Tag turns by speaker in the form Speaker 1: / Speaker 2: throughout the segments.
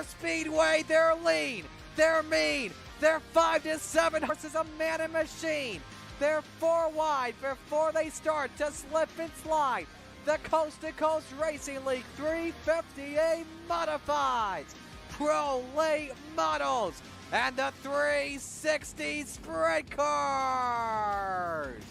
Speaker 1: Speedway. They're lean, they're mean, they're 5 to 7 horses, a man and machine. They're 4 wide before they start to slip and slide. The Coast to Coast Racing League 350A Modifieds, Pro Late Models, and the 360 Sprint Cars.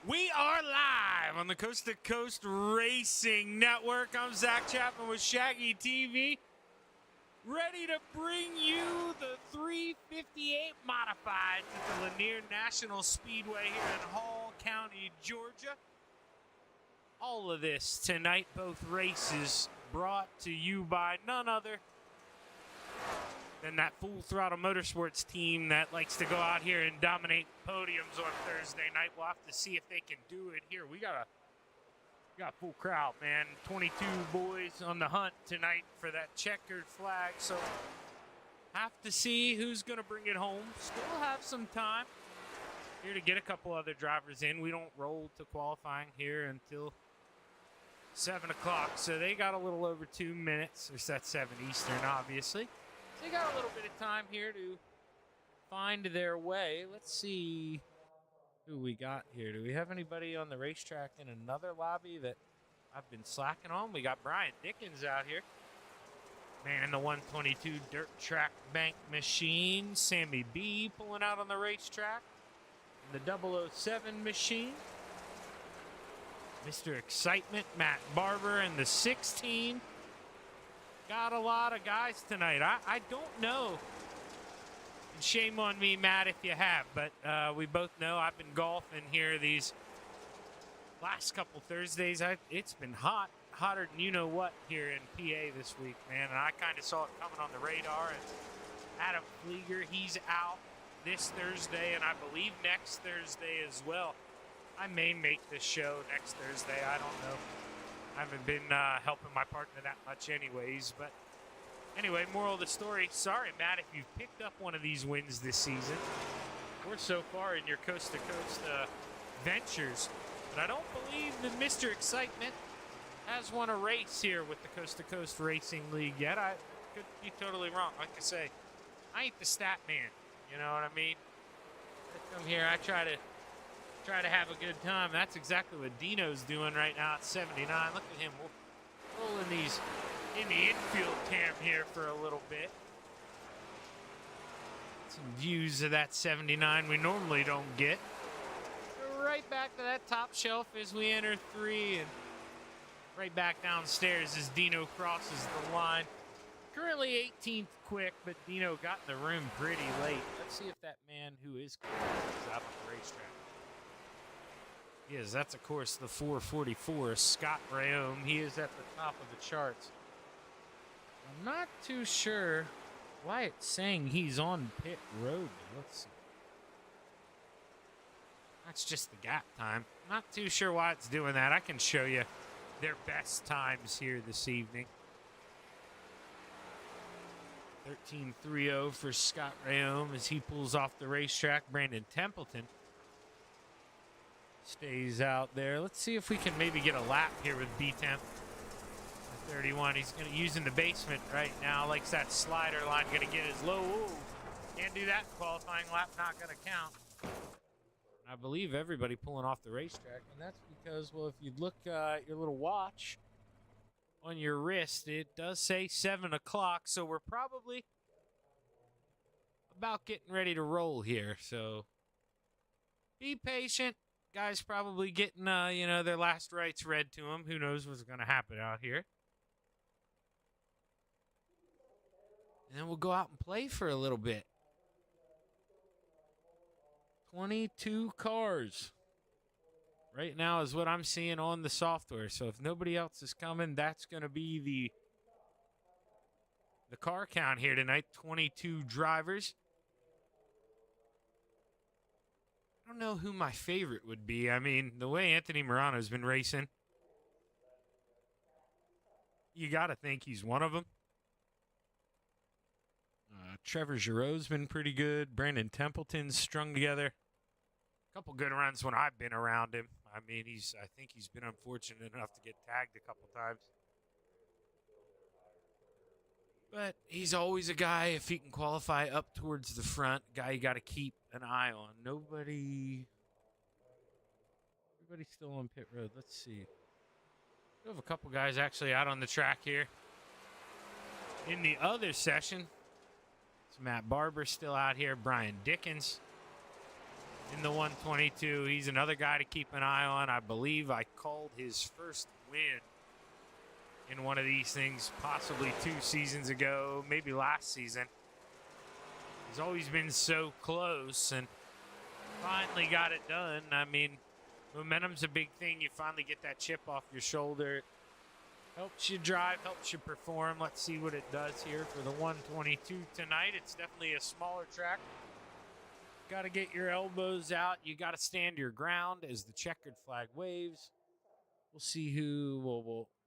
Speaker 2: We are live on the Coast to Coast Racing Network. I'm Zach Chapman with Shaggy TV, ready to bring you the 358 Modifieds at the Lanier National Speedway here in Hall County, Georgia. All of this tonight, both races brought to you by none other than that Full Throttle Motorsports team that likes to go out here and dominate podiums on Thursday night. We'll have to see if they can do it here. We got a full crowd, man. 22 boys on the hunt tonight for that checkered flag. So have to see who's going to bring it home. Still have some time here to get a couple other drivers in. We don't roll to qualifying here until 7 o'clock. So they got a little over 2 minutes. Or that's 7 Eastern, obviously. They got a little bit of time here to find their way. Let's see who we got here. Do we have anybody on the racetrack in another lobby that I've been slacking on? We got Brian Dickens out here. Man in the 122 dirt track bank machine. Sammy B pulling out on the racetrack. And the 007 machine. Mr. Excitement, Matt Barber, and the 16. Got a lot of guys tonight. I don't know. And shame on me, Matt, if you have. But we both know I've been golfing here these last couple Thursdays. It's been hot. Hotter than you know what here in PA this week, man. And I kind of saw it coming on the radar. And Adam Flieger, he's out this Thursday. And I believe next Thursday as well. I may make this show next Thursday. I don't know. I haven't been helping my partner that much anyways. But anyway, moral of the story. Sorry, Matt, if you've picked up one of these wins this season or so far in your coast-to-coast ventures. But I don't believe that Mr. Excitement has won a race here with the Coast-to-Coast Racing League yet. I could be totally wrong. Like I say, I ain't the stat man. You know what I mean? I come here, I try to have a good time. That's exactly what Dino's doing right now at 79. Look at him rolling these in the infield cam here for a little bit. Some views of that 79 we normally don't get. Go right back to that top shelf as we enter 3 and right back downstairs as Dino crosses the line. Currently 18th quick, but Dino got in the room pretty late. Let's see if that man who is quick is out on the racetrack. Yes, that's, of course, the 444, Scott Rayome. He is at the top of the charts. I'm not too sure why it's saying he's on pit road. Let's see. That's just the gap time. Not too sure why it's doing that. I can show you their best times here this evening. 13:30 for Scott Rayome as he pulls off the racetrack. Brandon Templeton stays out there. Let's see if we can maybe get a lap here with B-Temp. 31. He's going to use in the basement right now. Likes that slider line. Going to get his low. Ooh, can't do that. Qualifying lap not going to count. I believe everybody pulling off the racetrack, and that's because, well, if you look at your little watch on your wrist, it does say 7 o'clock, so we're probably about getting ready to roll here. So be patient. Guys probably getting, their last rites read to them. Who knows what's going to happen out here. And then we'll go out and play for a little bit. 22 cars right now is what I'm seeing on the software. So if nobody else is coming, that's going to be the car count here tonight. 22 drivers. I don't know who my favorite would be. I mean, the way Anthony Morano's been racing, you got to think he's one of them. Trevor Giroux been pretty good. Brandon Templeton's strung together. A couple good runs when I've been around him. I mean, I think he's been unfortunate enough to get tagged a couple times. But he's always a guy, if he can qualify up towards the front, guy you got to keep an eye on. Everybody's still on pit road. Let's see. We have a couple guys actually out on the track here. In the other session, it's Matt Barber still out here. Brian Dickens in the 122. He's another guy to keep an eye on. I believe I called his first win in one of these things possibly 2 seasons ago, maybe last season. He's always been so close and finally got it done. I mean, momentum's a big thing. You finally get that chip off your shoulder. Helps you drive, helps you perform. Let's see what it does here for the 122 tonight. It's definitely a smaller track. Got to get your elbows out. You got to stand your ground as the checkered flag waves. We'll see who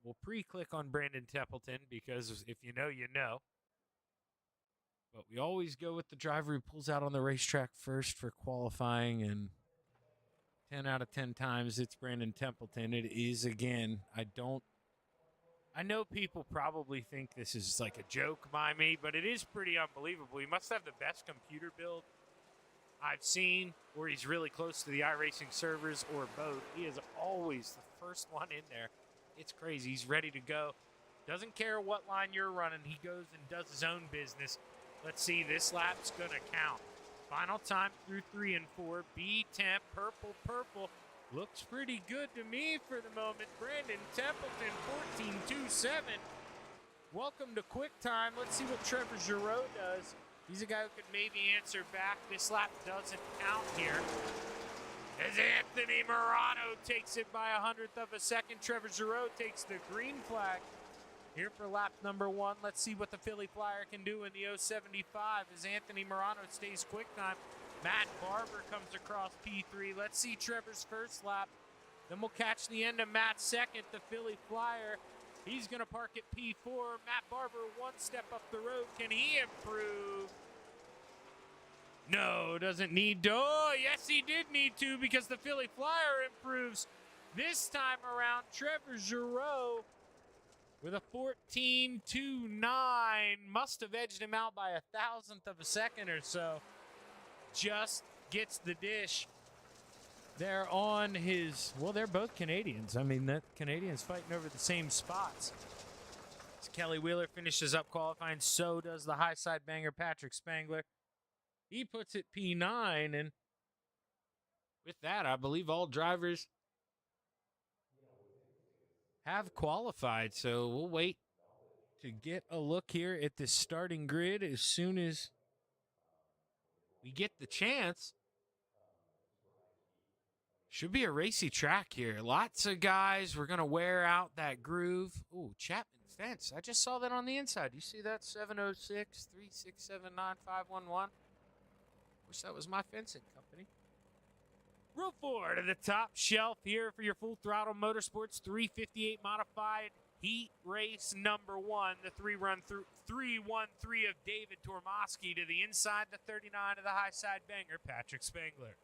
Speaker 2: we'll pre-click on Brandon Templeton because if you know, you know. But we always go with the driver who pulls out on the racetrack first for qualifying, and 10 out of 10 times it's Brandon Templeton. It is again. I know people probably think this is like a joke by me, but it is pretty unbelievable. He must have the best computer build I've seen, or he's really close to the iRacing servers, or both. He is always the first one in there. It's crazy. He's ready to go. Doesn't care what line you're running. He goes and does his own business. Let's see. This lap's going to count. Final time through 3 and 4. B-Temp, purple. Looks pretty good to me for the moment. Brandon Templeton, 14.27. Welcome to Quick Time. Let's see what Trevor Giroux does. He's a guy who could maybe answer back. This lap doesn't count here. As Anthony Morano takes it by 100th of a second. Trevor Giroux takes the green flag here for lap number 1. Let's see what the Philly Flyer can do in the 075 as Anthony Morano stays quick time. Matt Barber comes across P3. Let's see Trevor's first lap. Then we'll catch the end of Matt's second, the Philly Flyer. He's going to park at P4. Matt Barber one step up the road. Can he improve? No, doesn't need to. Oh, yes, he did need to because the Philly Flyer improves. This time around, Trevor Giroux with a 14.29. Must have edged him out by 1,000th of a second or so. Just gets the dish. They're on his, well, they're both Canadians. I mean, that Canadians fighting over the same spots. As Kelly Wheeler finishes up qualifying, so does the high side banger Patrick Spangler. He puts it P9, and with that, I believe all drivers have qualified. So we'll wait to get a look here at the starting grid as soon as we get the chance. Should be a racy track here. Lots of guys. We're going to wear out that groove. Ooh, Chapman Fence. I just saw that on the inside. You see that? 706-367-9511. Wish that was my fencing company. Row 4 to the top shelf here for your Full Throttle Motorsports 358 modified heat race number 1. The 313 of David Tormoski to the inside, the 39 of the high side banger Patrick Spangler.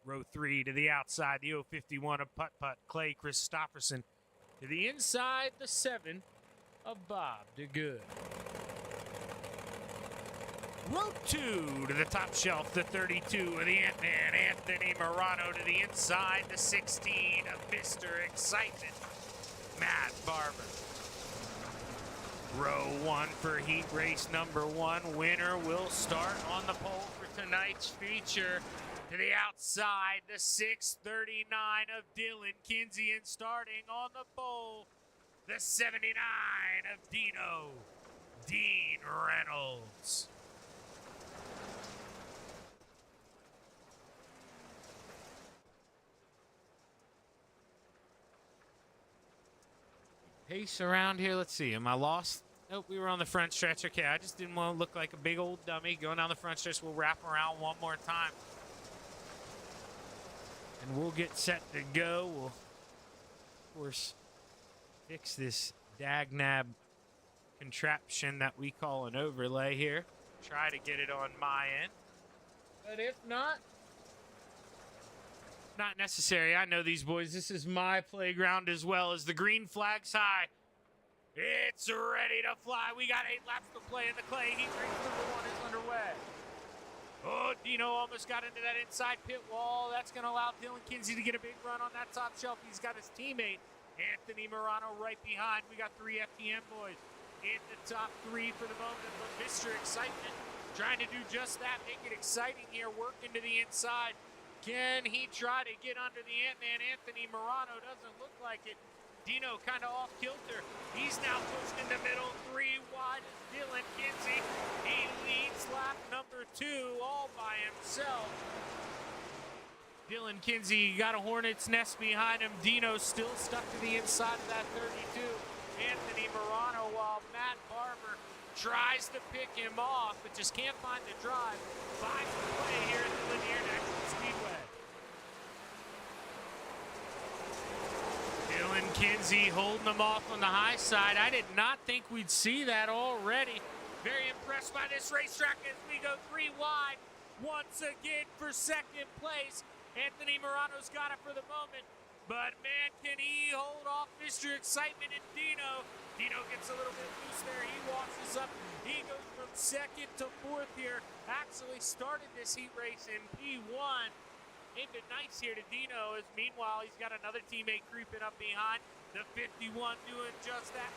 Speaker 2: Row 3 to the outside, the 051 of Putt Putt Clay Christopherson. To the inside, the 7 of Bob DeGood. Row 2 to the top shelf, the 32 of the Ant-Man Anthony Morano. To the inside, the 16 of Mr. Excitement, Matt Barber. Row 1 for heat race number 1. Winner will start on the pole for tonight's feature. To the outside, the 639 of Dylan Kinsey, and starting on the pole, the 79 of Dean Reynolds. Pace around here. Let's see. Am I lost? Nope, we were on the front stretch. Okay, I just didn't want to look like a big old dummy. Going down the front stretch, we'll wrap around one more time. And we'll get set to go. We'll, of course, fix this dagnab contraption that we call an overlay here. Try to get it on my end. But if not necessary. I know these boys. This is my playground as well. As the green flag's high. It's ready to fly. We got 8 laps to play in the clay. Heat race number 1 is underway. Oh, Dino almost got into that inside pit wall. That's going to allow Dylan Kinsey to get a big run on that top shelf. He's got his teammate, Anthony Morano, right behind. We got 3 FTM boys in the top 3 for the moment. But Mr. Excitement trying to do just that, make it exciting here, working to the inside. Can he try to get under the Ant-Man? Anthony Morano doesn't look like it. Dino kind of off kilter. He's now pushed in the middle. 3 wide is Dylan Kinsey. He leads lap number 2 all by himself. Dylan Kinsey got a hornet's nest behind him. Dino still stuck to the inside of that 32. Anthony Morano, while Matt Barber tries to pick him off, but just can't find the drive. 5 to play here at the Lanier National Speedway. Dylan Kinsey holding them off on the high side. I did not think we'd see that already. Very impressed by this racetrack as we go 3 wide. Once again for second place. Anthony Morano's got it for the moment. But man, can he hold off Mr. Excitement and Dino. Dino gets a little bit loose there. He washes up. He goes from 2nd to 4th here. Actually started this heat race in P1. Aimed it nice here to Dino, as meanwhile he's got another teammate creeping up behind. The 51 doing just that.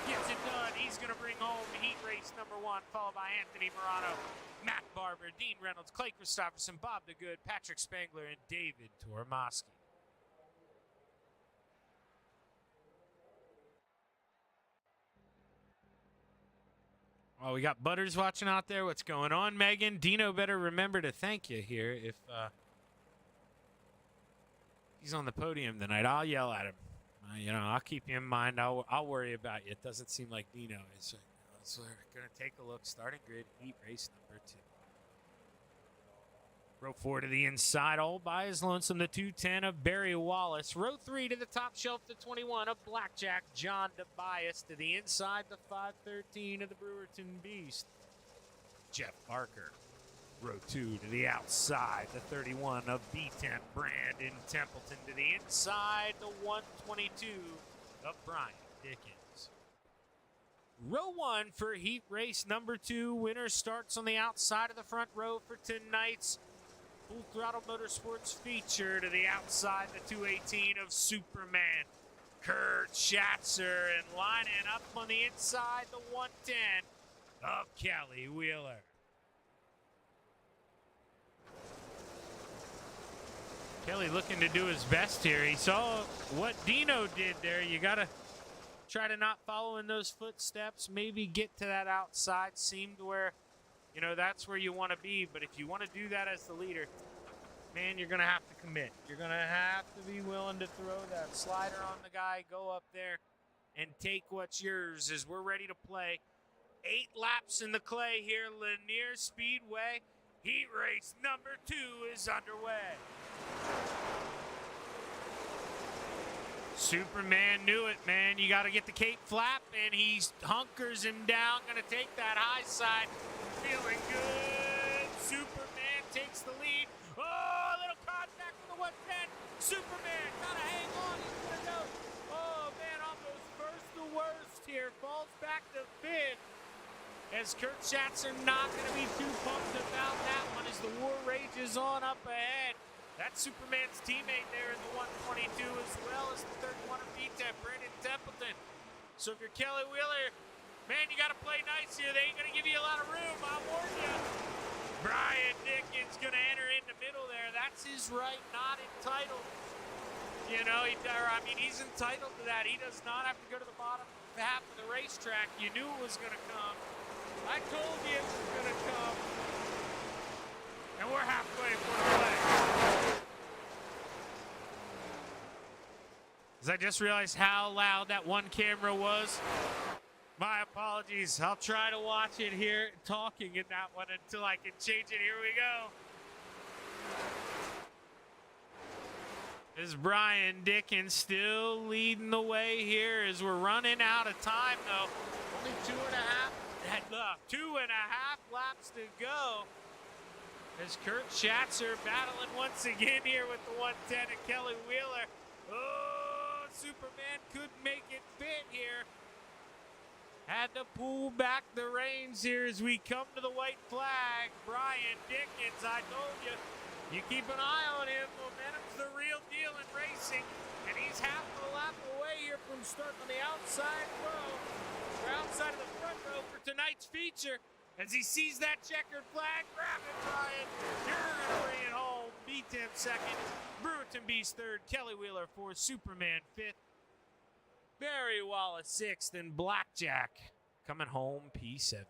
Speaker 2: Gets it done. He's going to bring home heat race number 1, followed by Anthony Morano, Matt Barber, Dean Reynolds, Clay Christopherson, Bob DeGood, Patrick Spangler, and David Tormoski. Oh, we got Butters watching out there. What's going on, Megan? Dino better remember to thank you here if he's on the podium tonight. I'll yell at him. I'll keep you in mind. I'll worry about you. It doesn't seem like Dino is. So we're going to take a look. Starting grid, heat race number 2. Row 4 to the inside, all by his lonesome, the 210 of Barry Wallace. Row 3 to the top shelf, the 21 of Blackjack, John DeBias. To the inside, the 513 of the Brewerton Beast, Jeff Barker. Row 2 to the outside, the 31 of B10, Brandon Templeton. To the inside, the 122 of Brian Dickens. Row 1 for heat race number 2. Winner starts on the outside of the front row for tonight's Full Throttle Motorsports feature. To the outside, the 218 of Superman, Kurt Schatzer. And lining up on the inside, the 110 of Kelly Wheeler. Kelly looking to do his best here. He saw what Dino did there. You got to try to not follow in those footsteps. Maybe get to that outside seam to where, you know, that's where you want to be. But if you want to do that as the leader, man, you're going to have to commit. You're going to have to be willing to throw that slider on the guy, go up there, and take what's yours as we're ready to play. 8 laps in the clay here, Lanier Speedway. Heat race number 2 is underway. Superman knew it, man. You got to get the cape flap, and he hunkers him down. Going to take that high side. Feeling good. Superman takes the lead. Oh, a little contact with the 110. Superman got to hang on. He's going to go. Oh, man, almost first to worst here. Falls back to 5th. As Kurt Schatzer not going to be too pumped about that one as the war rages on up ahead. That's Superman's teammate there in the 122, as well as the 31 of B10, Brandon Templeton. So if you're Kelly Wheeler, man, you got to play nice here. They ain't going to give you a lot of room, I warn you. Brian Dickens going to enter in the middle there. That's his right, not entitled. You know, he's entitled to that. He does not have to go to the bottom half of the racetrack. You knew it was going to come. I told you it was going to come. And we're halfway for the play. As I just realized how loud that one camera was. My apologies. I'll try to watch it here, talking in that one until I can change it. Here we go. Is Brian Dickens still leading the way here as we're running out of time, though. Only 2.5 laps to go. As Kurt Schatzer battling once again here with the 110 of Kelly Wheeler. Oh, Superman couldn't make it fit here. Had to pull back the reins here as we come to the white flag. Brian Dickens, I told you, you keep an eye on him. Momentum's the real deal in racing. And he's half a lap away here from starting on the outside row. Or outside of the front row for tonight's feature. As he sees that checkered flag, grab it, Brian. You're going to bring it home. B10 second, Brewerton Beast third, Kelly Wheeler fourth, Superman fifth, Barry Wallace sixth, and Blackjack coming home P7.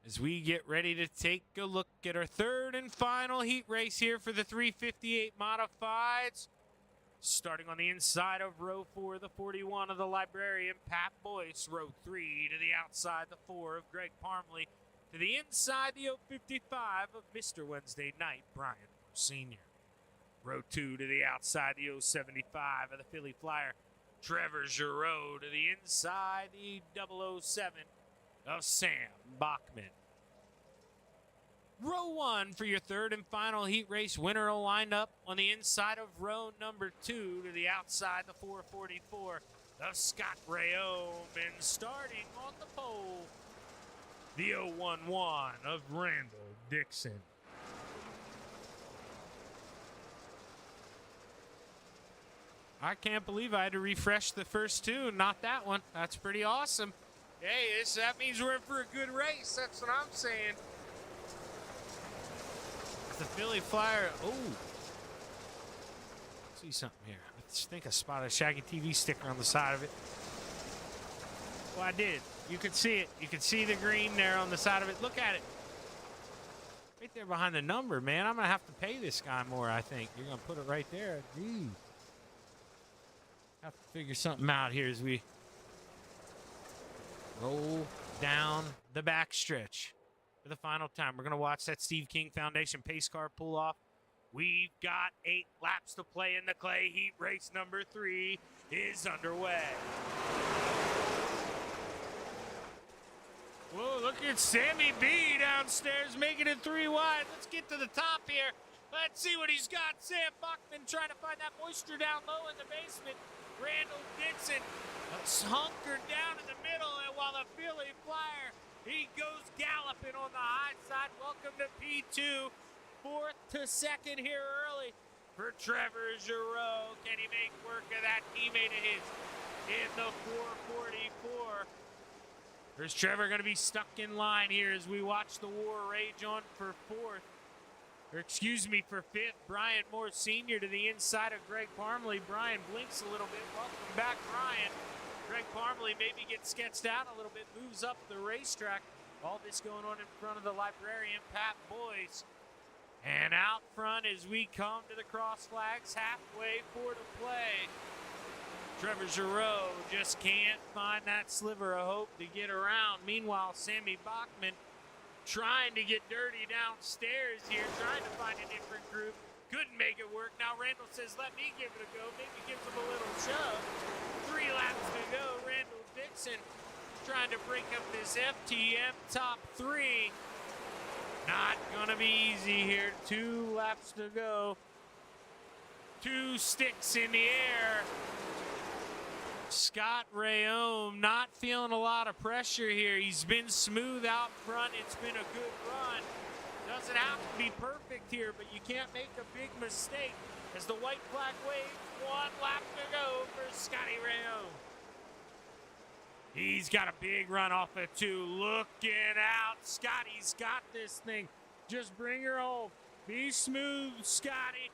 Speaker 2: As we get ready to take a look at our third and final heat race here for the 358 Modifieds. Starting on the inside of row 4, the 41 of the Librarian, Pat Boyce. Row 3 to the outside, the 4 of Greg Parmley. To the inside, the 055 of Mr. Wednesday Night, Brian Sr. Row 2 to the outside, the 075 of the Philly Flyer, Trevor Giroux. To the inside, the 007 of Sam Bachman. Row 1 for your third and final heat race winner will line up on the inside of row number 2 to the outside, the 444 of Scott Rayome. And starting on the pole, the 011 of Randall Dixon. I can't believe I had to refresh the first two, not that one. That's pretty awesome. Hey, that means we're in for a good race. That's what I'm saying. The Philly Flyer. Oh. See something here. I think I spotted a Shaggy TV sticker on the side of it. Well, I did. You could see it. You could see the green there on the side of it. Look at it. Right there behind the number, man. I'm going to have to pay this guy more, I think. You're going to put it right there. Geez. Have to figure something out here as we roll down the backstretch for the final time. We're going to watch that Steve King Foundation pace car pull off. We've got 8 laps to play in the clay heat. Race number 3 is underway. Whoa, look at Sammy B downstairs making it 3 wide. Let's get to the top here. Let's see what he's got. Sam Buckman trying to find that moisture down low in the basement. Randall Dixon hunkered down in the middle, and while the Philly Flyer, he goes galloping on the high side. Welcome to P2. 4th to 2nd here early for Trevor Giroux. Can he make work of that teammate of his in the 444? Or is Trevor going to be stuck in line here as we watch the war rage on for 4th? Or excuse me, for 5th. Brian Moore Sr. to the inside of Greg Parmley. Brian blinks a little bit. Welcome back, Brian. Greg Parmley maybe gets sketched out a little bit, moves up the racetrack. All this going on in front of the librarian, Pat Boyce. And out front as we come to the cross flags, halfway for to play. Trevor Giroux just can't find that sliver of hope to get around. Meanwhile, Sammy Bachman trying to get dirty downstairs here, trying to find a different group. Couldn't make it work. Now Randall says, let me give it a go. Maybe gives him a little shove. 3 laps to go. Randall Dixon trying to break up this FTM top 3. Not gonna be easy here. 2 laps to go. 2 sticks in the air. Scott Rayome not feeling a lot of pressure here. He's been smooth out front. It's been a good run. Doesn't have to be perfect here, but you can't make a big mistake as the white flag waves. 1 lap to go for Scotty Rayome. He's got a big run off of 2. Looking out. Scotty's got this thing. Just bring her home. Be smooth, Scotty.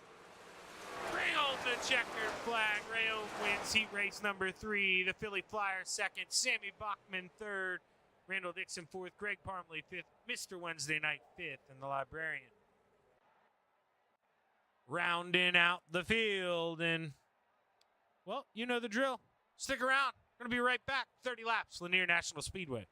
Speaker 2: Bring home the checkered flag. Rayome wins heat race number 3. The Philly Flyer 2nd. Sammy Bachman 3rd. Randall Dixon 4th. Greg Parmley 5th. Mr. Wednesday Night 5th. And the Librarian rounding out the field. And, well, you know the drill. Stick around. Going to be right back. 30 laps. Lanier National Speedway.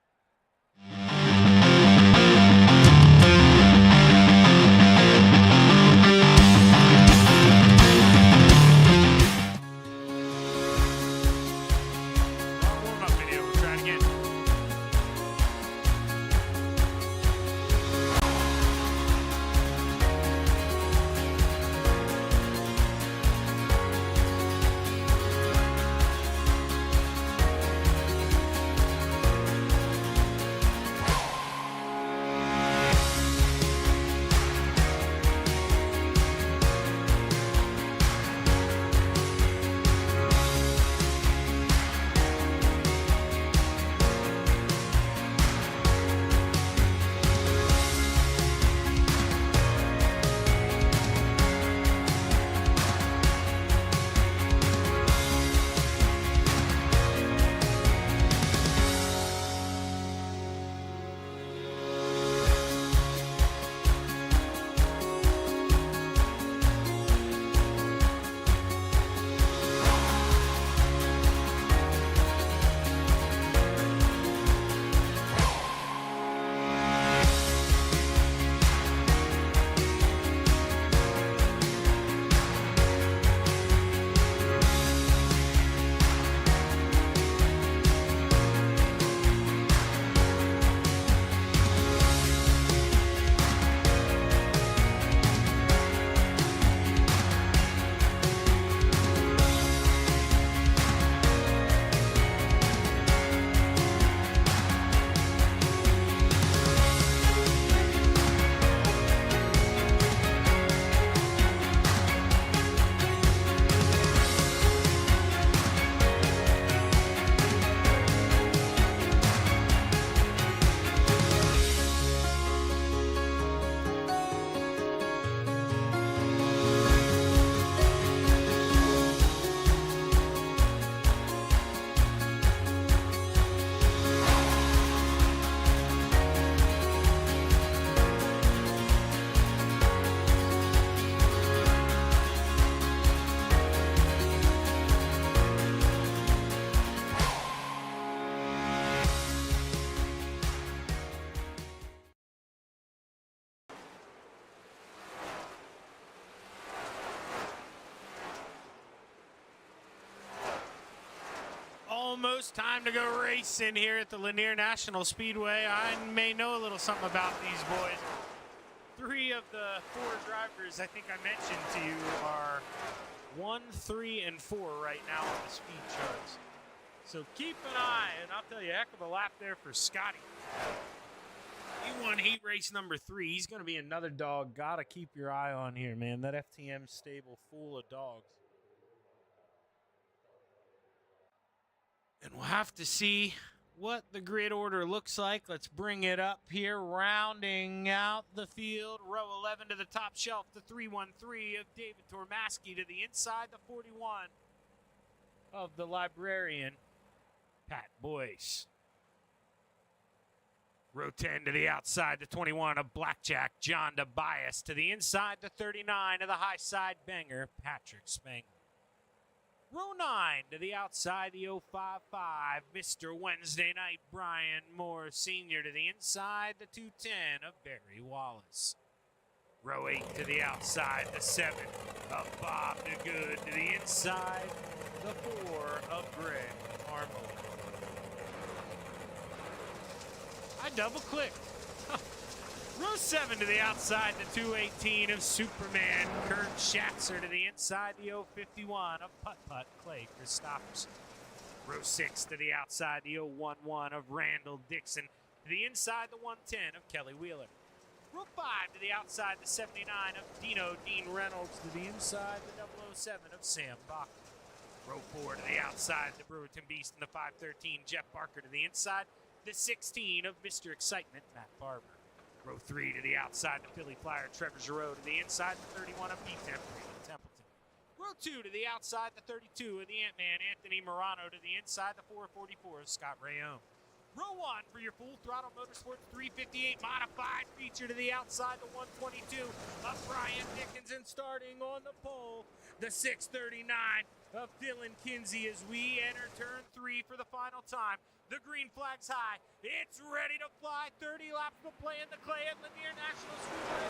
Speaker 2: almost time to go racing here at the Lanier National Speedway. I may know a little something about these boys. 3 of the 4 drivers I think I mentioned to you are 1, 3, and 4 right now on the speed charts. So keep an eye, and I'll tell you, heck of a lap there for Scotty. He won heat race number 3. He's going to be another dog. Got to keep your eye on here, man. That FTM stable full of dogs. And we'll have to see what the grid order looks like. Let's bring it up here. Rounding out the field, row 11 to the top shelf, the 313 of David Tormaski, to the inside, the 41 of the librarian, Pat Boyce. Row 10 to the outside, the 21 of Blackjack, John DeBias, to the inside, the 39 of the high side banger, Patrick Spangler. Row 9 to the outside, the 055, Mr. Wednesday Night, Brian Moore Sr. to the inside, the 210 of Barry Wallace. Row 8 to the outside, the 7 of Bob DeGood to the inside, the 4 of Greg Parmalee. I double-clicked. Row 7 to the outside, the 218 of Superman, Kurt Schatzer, to the inside, the 051 of Putt-Putt, Clay Christopherson. Row 6 to the outside, the 011 of Randall Dixon, to the inside, the 110 of Kelly Wheeler. Row 5 to the outside, the 79 of Dean Reynolds, to the inside, the 007 of Sam Bach. Row 4 to the outside, the Brewerton Beast, and the 513, Jeff Barker, to the inside, the 16 of Mr. Excitement, Matt Barber. Row 3 to the outside, the Philly Flyer, Trevor Giroux, to the inside, the 31 of Pete Templeton. Row 2 to the outside, the 32 of the Ant-Man, Anthony Morano, to the inside, the 444 of Scott Rayone. Row 1 for your Full Throttle Motorsports 358 modified feature, to the outside, the 122 of Brian Dickinson, starting on the pole, the 639 of Dylan Kinsey as we enter turn 3 for the final time. The green flag's high. It's ready to fly. 30 laps will play in the clay at Lanier National Speedway.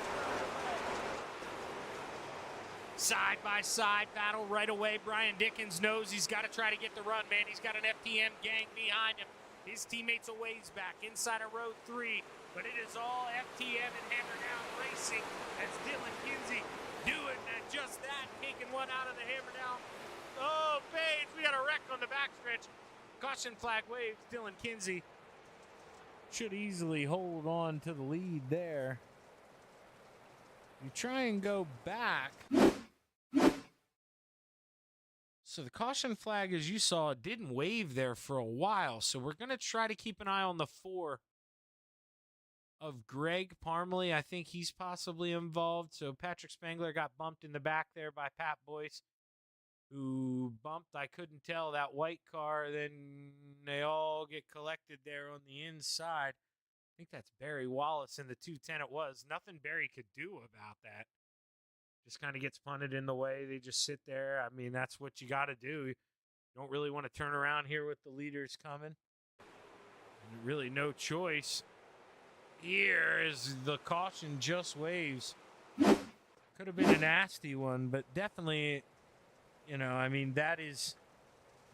Speaker 2: Side-by-side battle right away. Brian Dickens knows he's got to try to get the run, man. He's got an FTM gang behind him. His teammates a ways back inside of row 3. But it is all FTM and Hammer Down Racing as Dylan Kinsey doing just that, taking one out of the Hammer Down. Oh, Paige, we got a wreck on the backstretch. Caution flag waves. Dylan Kinsey should easily hold on to the lead there. You try and go back. So the caution flag, as you saw, didn't wave there for a while. So we're going to try to keep an eye on the 4 of Greg Parmalee. I think he's possibly involved. So Patrick Spangler got bumped in the back there by Pat Boyce, who bumped, I couldn't tell, that white car. Then they all get collected there on the inside. I think that's Barry Wallace in the 210 it was. Nothing Barry could do about that. Just kind of gets punted in the way. They just sit there. I mean, that's what you got to do. You don't really want to turn around here with the leaders coming. And really no choice. Here is the caution just waves. Could have been a nasty one, but definitely, you know, I mean, that is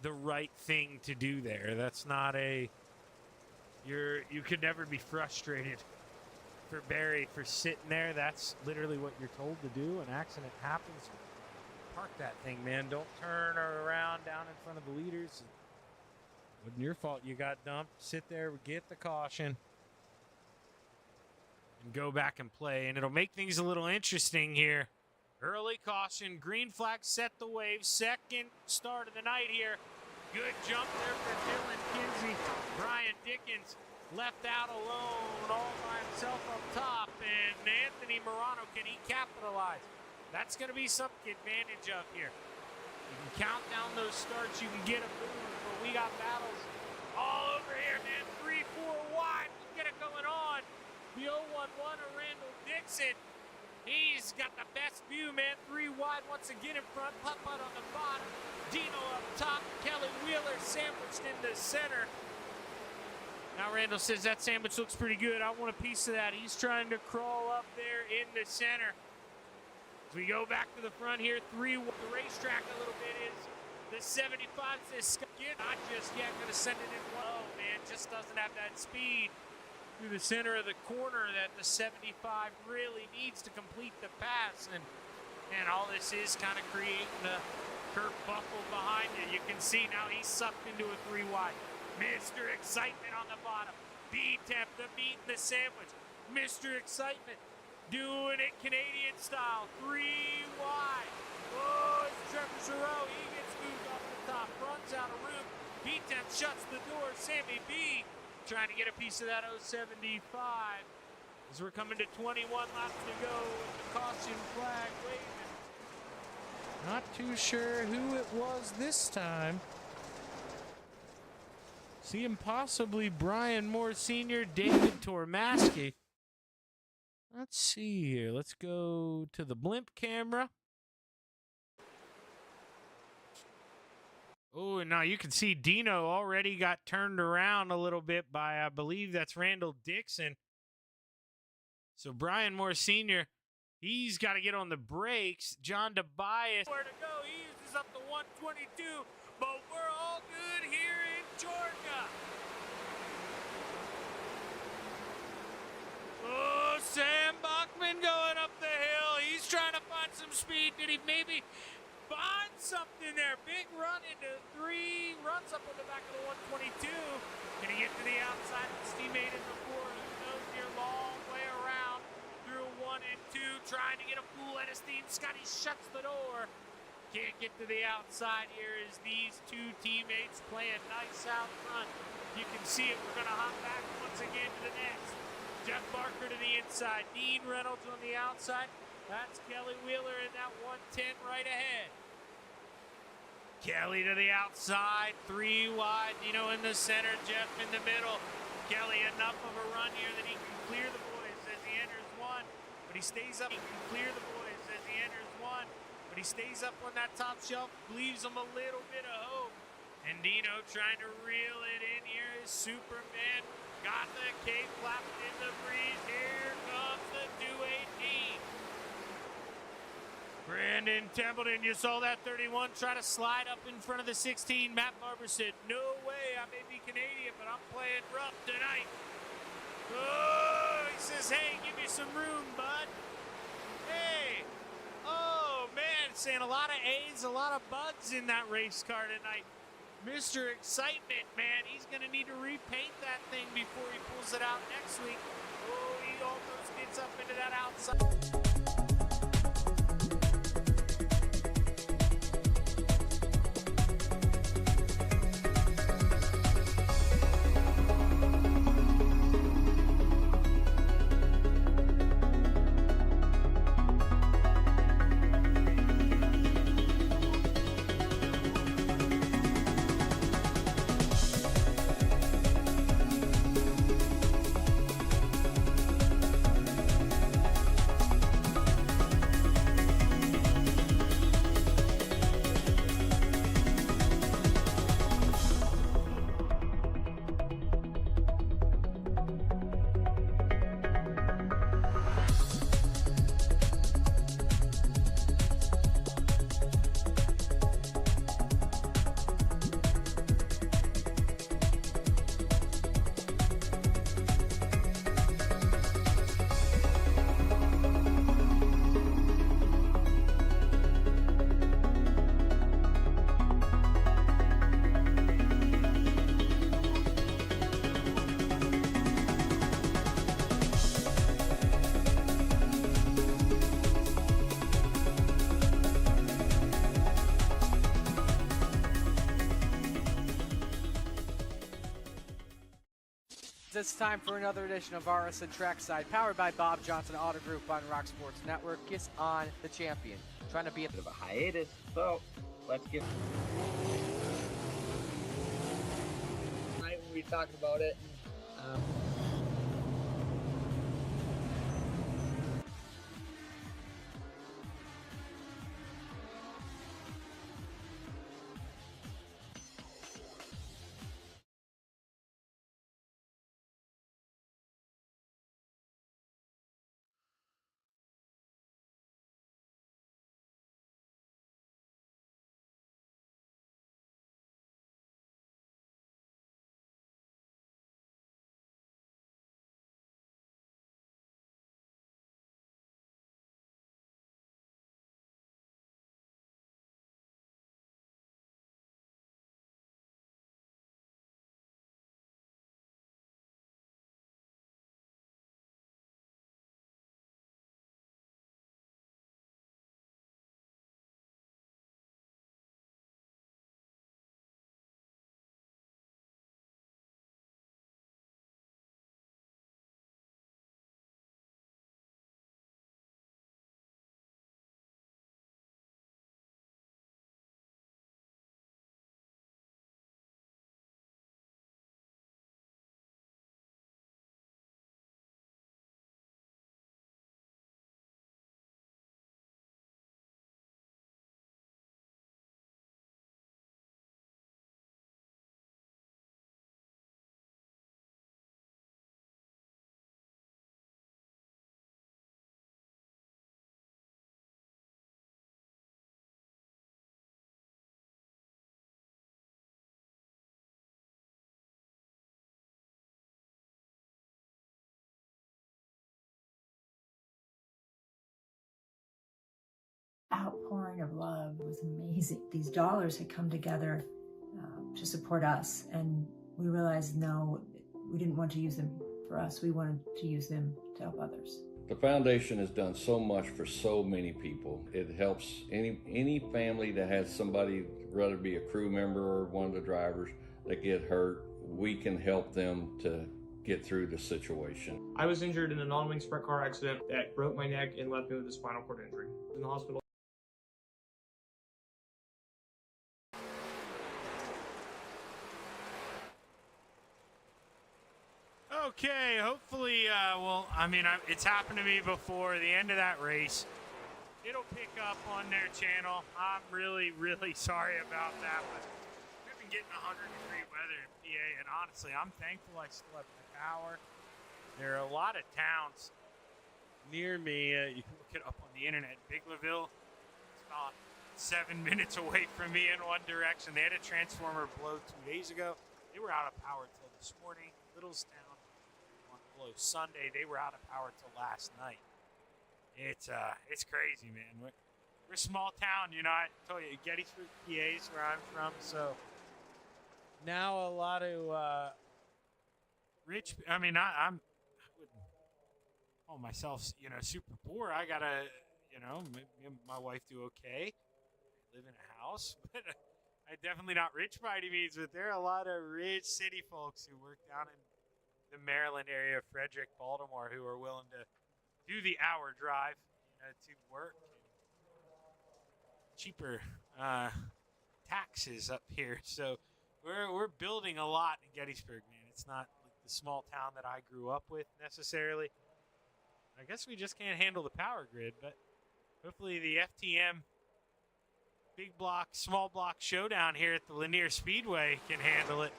Speaker 2: the right thing to do there. That's not a, you could never be frustrated for Barry for sitting there. That's literally what you're told to do. An accident happens. Park that thing, man. Don't turn around down in front of the leaders. It wasn't your fault you got dumped. Sit there, get the caution, and go back and play. And it'll make things a little interesting here. Early caution, green flag set the wave. Second start of the night here. Good jump there for Dylan Kinsey. Brian Dickens left out alone all by himself up top. And Anthony Morano, can he capitalize? That's going to be something to take advantage of here. You can count down those starts. You can get a boom. But we got battles all over here, man. 3-4 wide. Let's get it going on. The 011 of Randall Dixon. He's got the best view, man. 3 wide once again in front. Putt-Putt on the bottom. Dino up top. Kelly Wheeler sandwiched in the center. Now Randall says that sandwich looks pretty good. I want a piece of that. He's trying to crawl up there in the center. As we go back to the front here, the racetrack a little bit is the the 75 says not just yet, going to send it in low, man. Just doesn't have that speed through the center of the corner that the 75 really needs to complete the pass. And all this is kind of creating the Kurt Buffalo behind you. You can see now he's sucked into a 3 wide. Mr. Excitement on the bottom. B-Temp, the meat and the sandwich. Mr. Excitement doing it Canadian style. 3 wide. Oh, it's Trevor Giroux. He gets moved off the top. Runs out of room. B-Temp shuts the door. Sammy B trying to get a piece of that 075. As we're coming to 21 laps to go with the caution flag waving. Not too sure who it was this time. Seeing possibly Brian Moore Sr., David Tormaski. Let's see here. Let's go to the blimp camera. Oh, and now you can see Dino already got turned around a little bit by, I believe that's Randall Dixon. So Brian Moore Sr., he's got to get on the brakes. John Tobias, where to go? He uses up the 122, but we're all good here in Georgia. Oh, Sam Bachman going up the hill. He's trying to find some speed. Did he maybe find something there? Big run into 3, runs up on the back of the 122. Can he get to the outside of his teammate in the 4? Who knows? Near long way around through 1 and 2, trying to get a pool at his team. Scotty shuts the door. Can't get to the outside here as these 2 teammates playing nice out front. You can see it. We're going to hop back once again to the next. Jeff Barker to the inside. Dean Reynolds on the outside. That's Kelly Wheeler in that 110 right ahead. Kelly to the outside. 3 wide. Dino in the center. Jeff in the middle. Kelly enough of a run here that he can clear the boys as he enters 1. But he stays up. He can clear the boys as he enters 1. But he stays up on that top shelf. Leaves him a little bit of hope. And Dino trying to reel it in here is Superman. Got the cape flapping in the breeze. Here comes the 218. Brandon Templeton, you saw that 31 try to slide up in front of the 16. Matt Barber said, no way, I may be Canadian, but I'm playing rough tonight. Oh, he says, hey, give me some room, bud. Hey. Oh, man, saying a lot of A's, a lot of buds in that race car tonight. Mr. Excitement, man, he's going to need to repaint that thing before he pulls it out next week. Oh, he almost gets up into that outside.
Speaker 1: It's time for another edition of RSN Trackside, powered by Bob Johnson Auto Group on Rock Sports Network. Kiss on the champion. Trying to be a
Speaker 3: bit of a hiatus, so let's get. Tonight we'll be talking about it.
Speaker 4: outpouring of love was amazing. These dollars had come together to support us, and we realized, no, we didn't want to use them for us. We wanted to use them to help others.
Speaker 5: The foundation has done so much for so many people. It helps any family that has somebody, whether it be a crew member or one of the drivers, that get hurt. We can help them to get through the situation.
Speaker 6: I was injured in a non-wing sprint car accident that broke my neck and left me with a spinal cord injury. In the hospital.
Speaker 2: Okay, hopefully, it's happened to me before. The end of that race, it'll pick up on their channel. I'm really, really sorry about that, but we've been getting 100-degree weather in PA, and honestly, I'm thankful I still have the power. There are a lot of towns near me. You can look it up on the internet. Big Laville, it's about 7 minutes away from me in one direction. They had a transformer blow 2 days ago. They were out of power till this morning. Littlestown on blow Sunday. They were out of power till last night. It's crazy, man. We're a small town, you know. I told you, Gettysburg, PA is where I'm from. So now a lot of rich. I mean, I wouldn't call myself, super poor. I gotta, me and my wife do okay. I live in a house, but I'm definitely not rich by any means. But there are a lot of rich city folks who work down in the Maryland area, Frederick, Baltimore, who are willing to do the hour drive, to work. And cheaper taxes up here, so we're building a lot in Gettysburg, man. It's not like the small town that I grew up with necessarily. I guess we just can't handle the power grid, but hopefully the FTM big block, small block showdown here at the Lanier Speedway can handle it.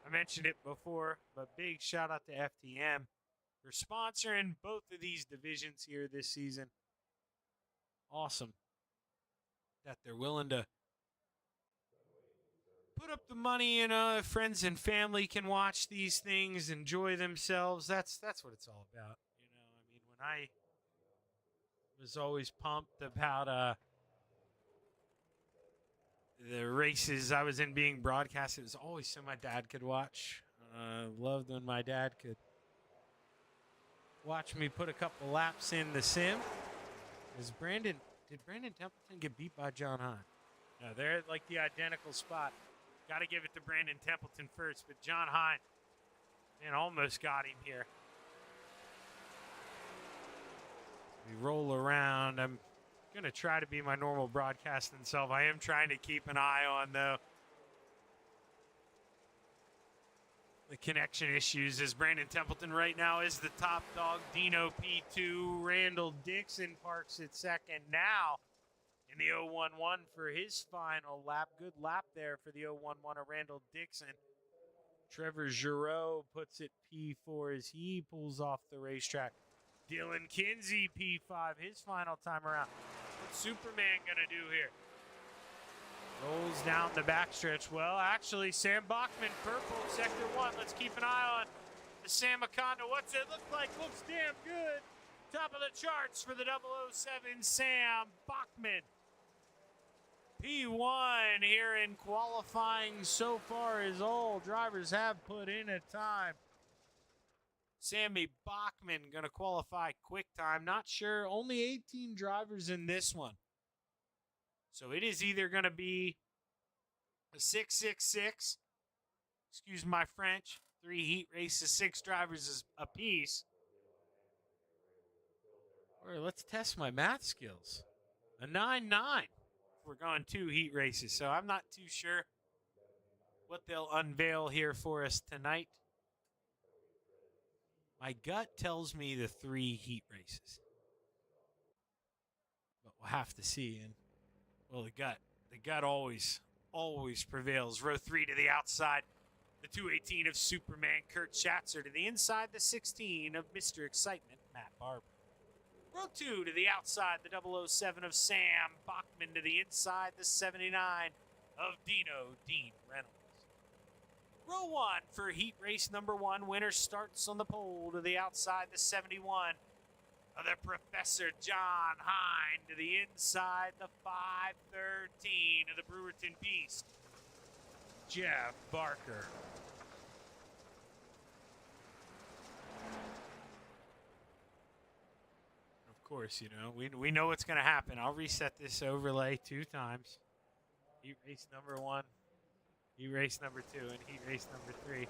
Speaker 2: I mentioned it before, but big shout out to FTM for sponsoring both of these divisions here this season. Awesome that they're willing to put up the money, friends and family can watch these things, enjoy themselves. That's what it's all about. When I was always pumped about the races I was in being broadcast, it was always so my dad could watch. Loved when my dad could watch me put a couple laps in the sim. Did Brandon Templeton get beat by John Hine? No, they're at like the identical spot. Got to give it to Brandon Templeton first, but John Hine, man, almost got him here. We roll around. I'm going to try to be my normal broadcasting self. I am trying to keep an eye on, though, the connection issues, as Brandon Templeton right now is the top dog. Dino P2, Randall Dixon parks at second now in the 0-1-1 for his final lap. Good lap there for the 0-1-1 of Randall Dixon. Trevor Giroux puts it P4 as he pulls off the racetrack. Dylan Kinsey, P5, his final time around. What's Superman going to do here? Rolls down the backstretch. Well, actually, Sam Bachman, purple, sector 1. Let's keep an eye on the Sam Macondo. What's it look like? Looks damn good. Top of the charts for the 007 Sam Bachman. P1 here in qualifying so far as all drivers have put in a time. Sammy Bachman going to qualify quick time. Not sure. Only 18 drivers in this one. So it is either going to be a 6-6-6. Excuse my French. 3 heat races, 6 drivers apiece. Or let's test my math skills. A 9-9. We're going 2 heat races. So I'm not too sure what they'll unveil here for us tonight. My gut tells me the 3 heat races. But we'll have to see. And well, the gut always prevails. Row 3 to the outside. The 218 of Superman, Kurt Schatzer, to the inside, the 16 of Mr. Excitement, Matt Barber. Row 2 to the outside, the 007 of Sam Bachman, to the inside, the 79 of Dino Dean Reynolds. Row 1 for heat race number 1. Winner starts on the pole to the outside, the 71 of the Professor John Hine to the inside, the 513 of the Brewerton Beast, Jeff Barker. Of course, you know, we know what's going to happen. I'll reset this overlay 2 times. Heat race number 1, heat race number 2, and heat race number 3.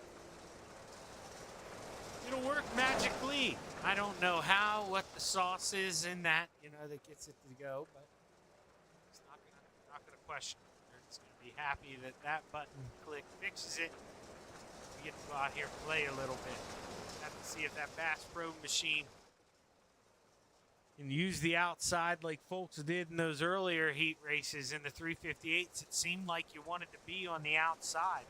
Speaker 2: It'll work magically. I don't know how, what the sauce is in that, you know, that gets it to go, but it's not gonna question it. They're just gonna be happy that that button click fixes it. We get to go out here and play a little bit. Have to see if that Bass Pro machine can use the outside like folks did in those earlier heat races in the 358s. It seemed like you wanted to be on the outside.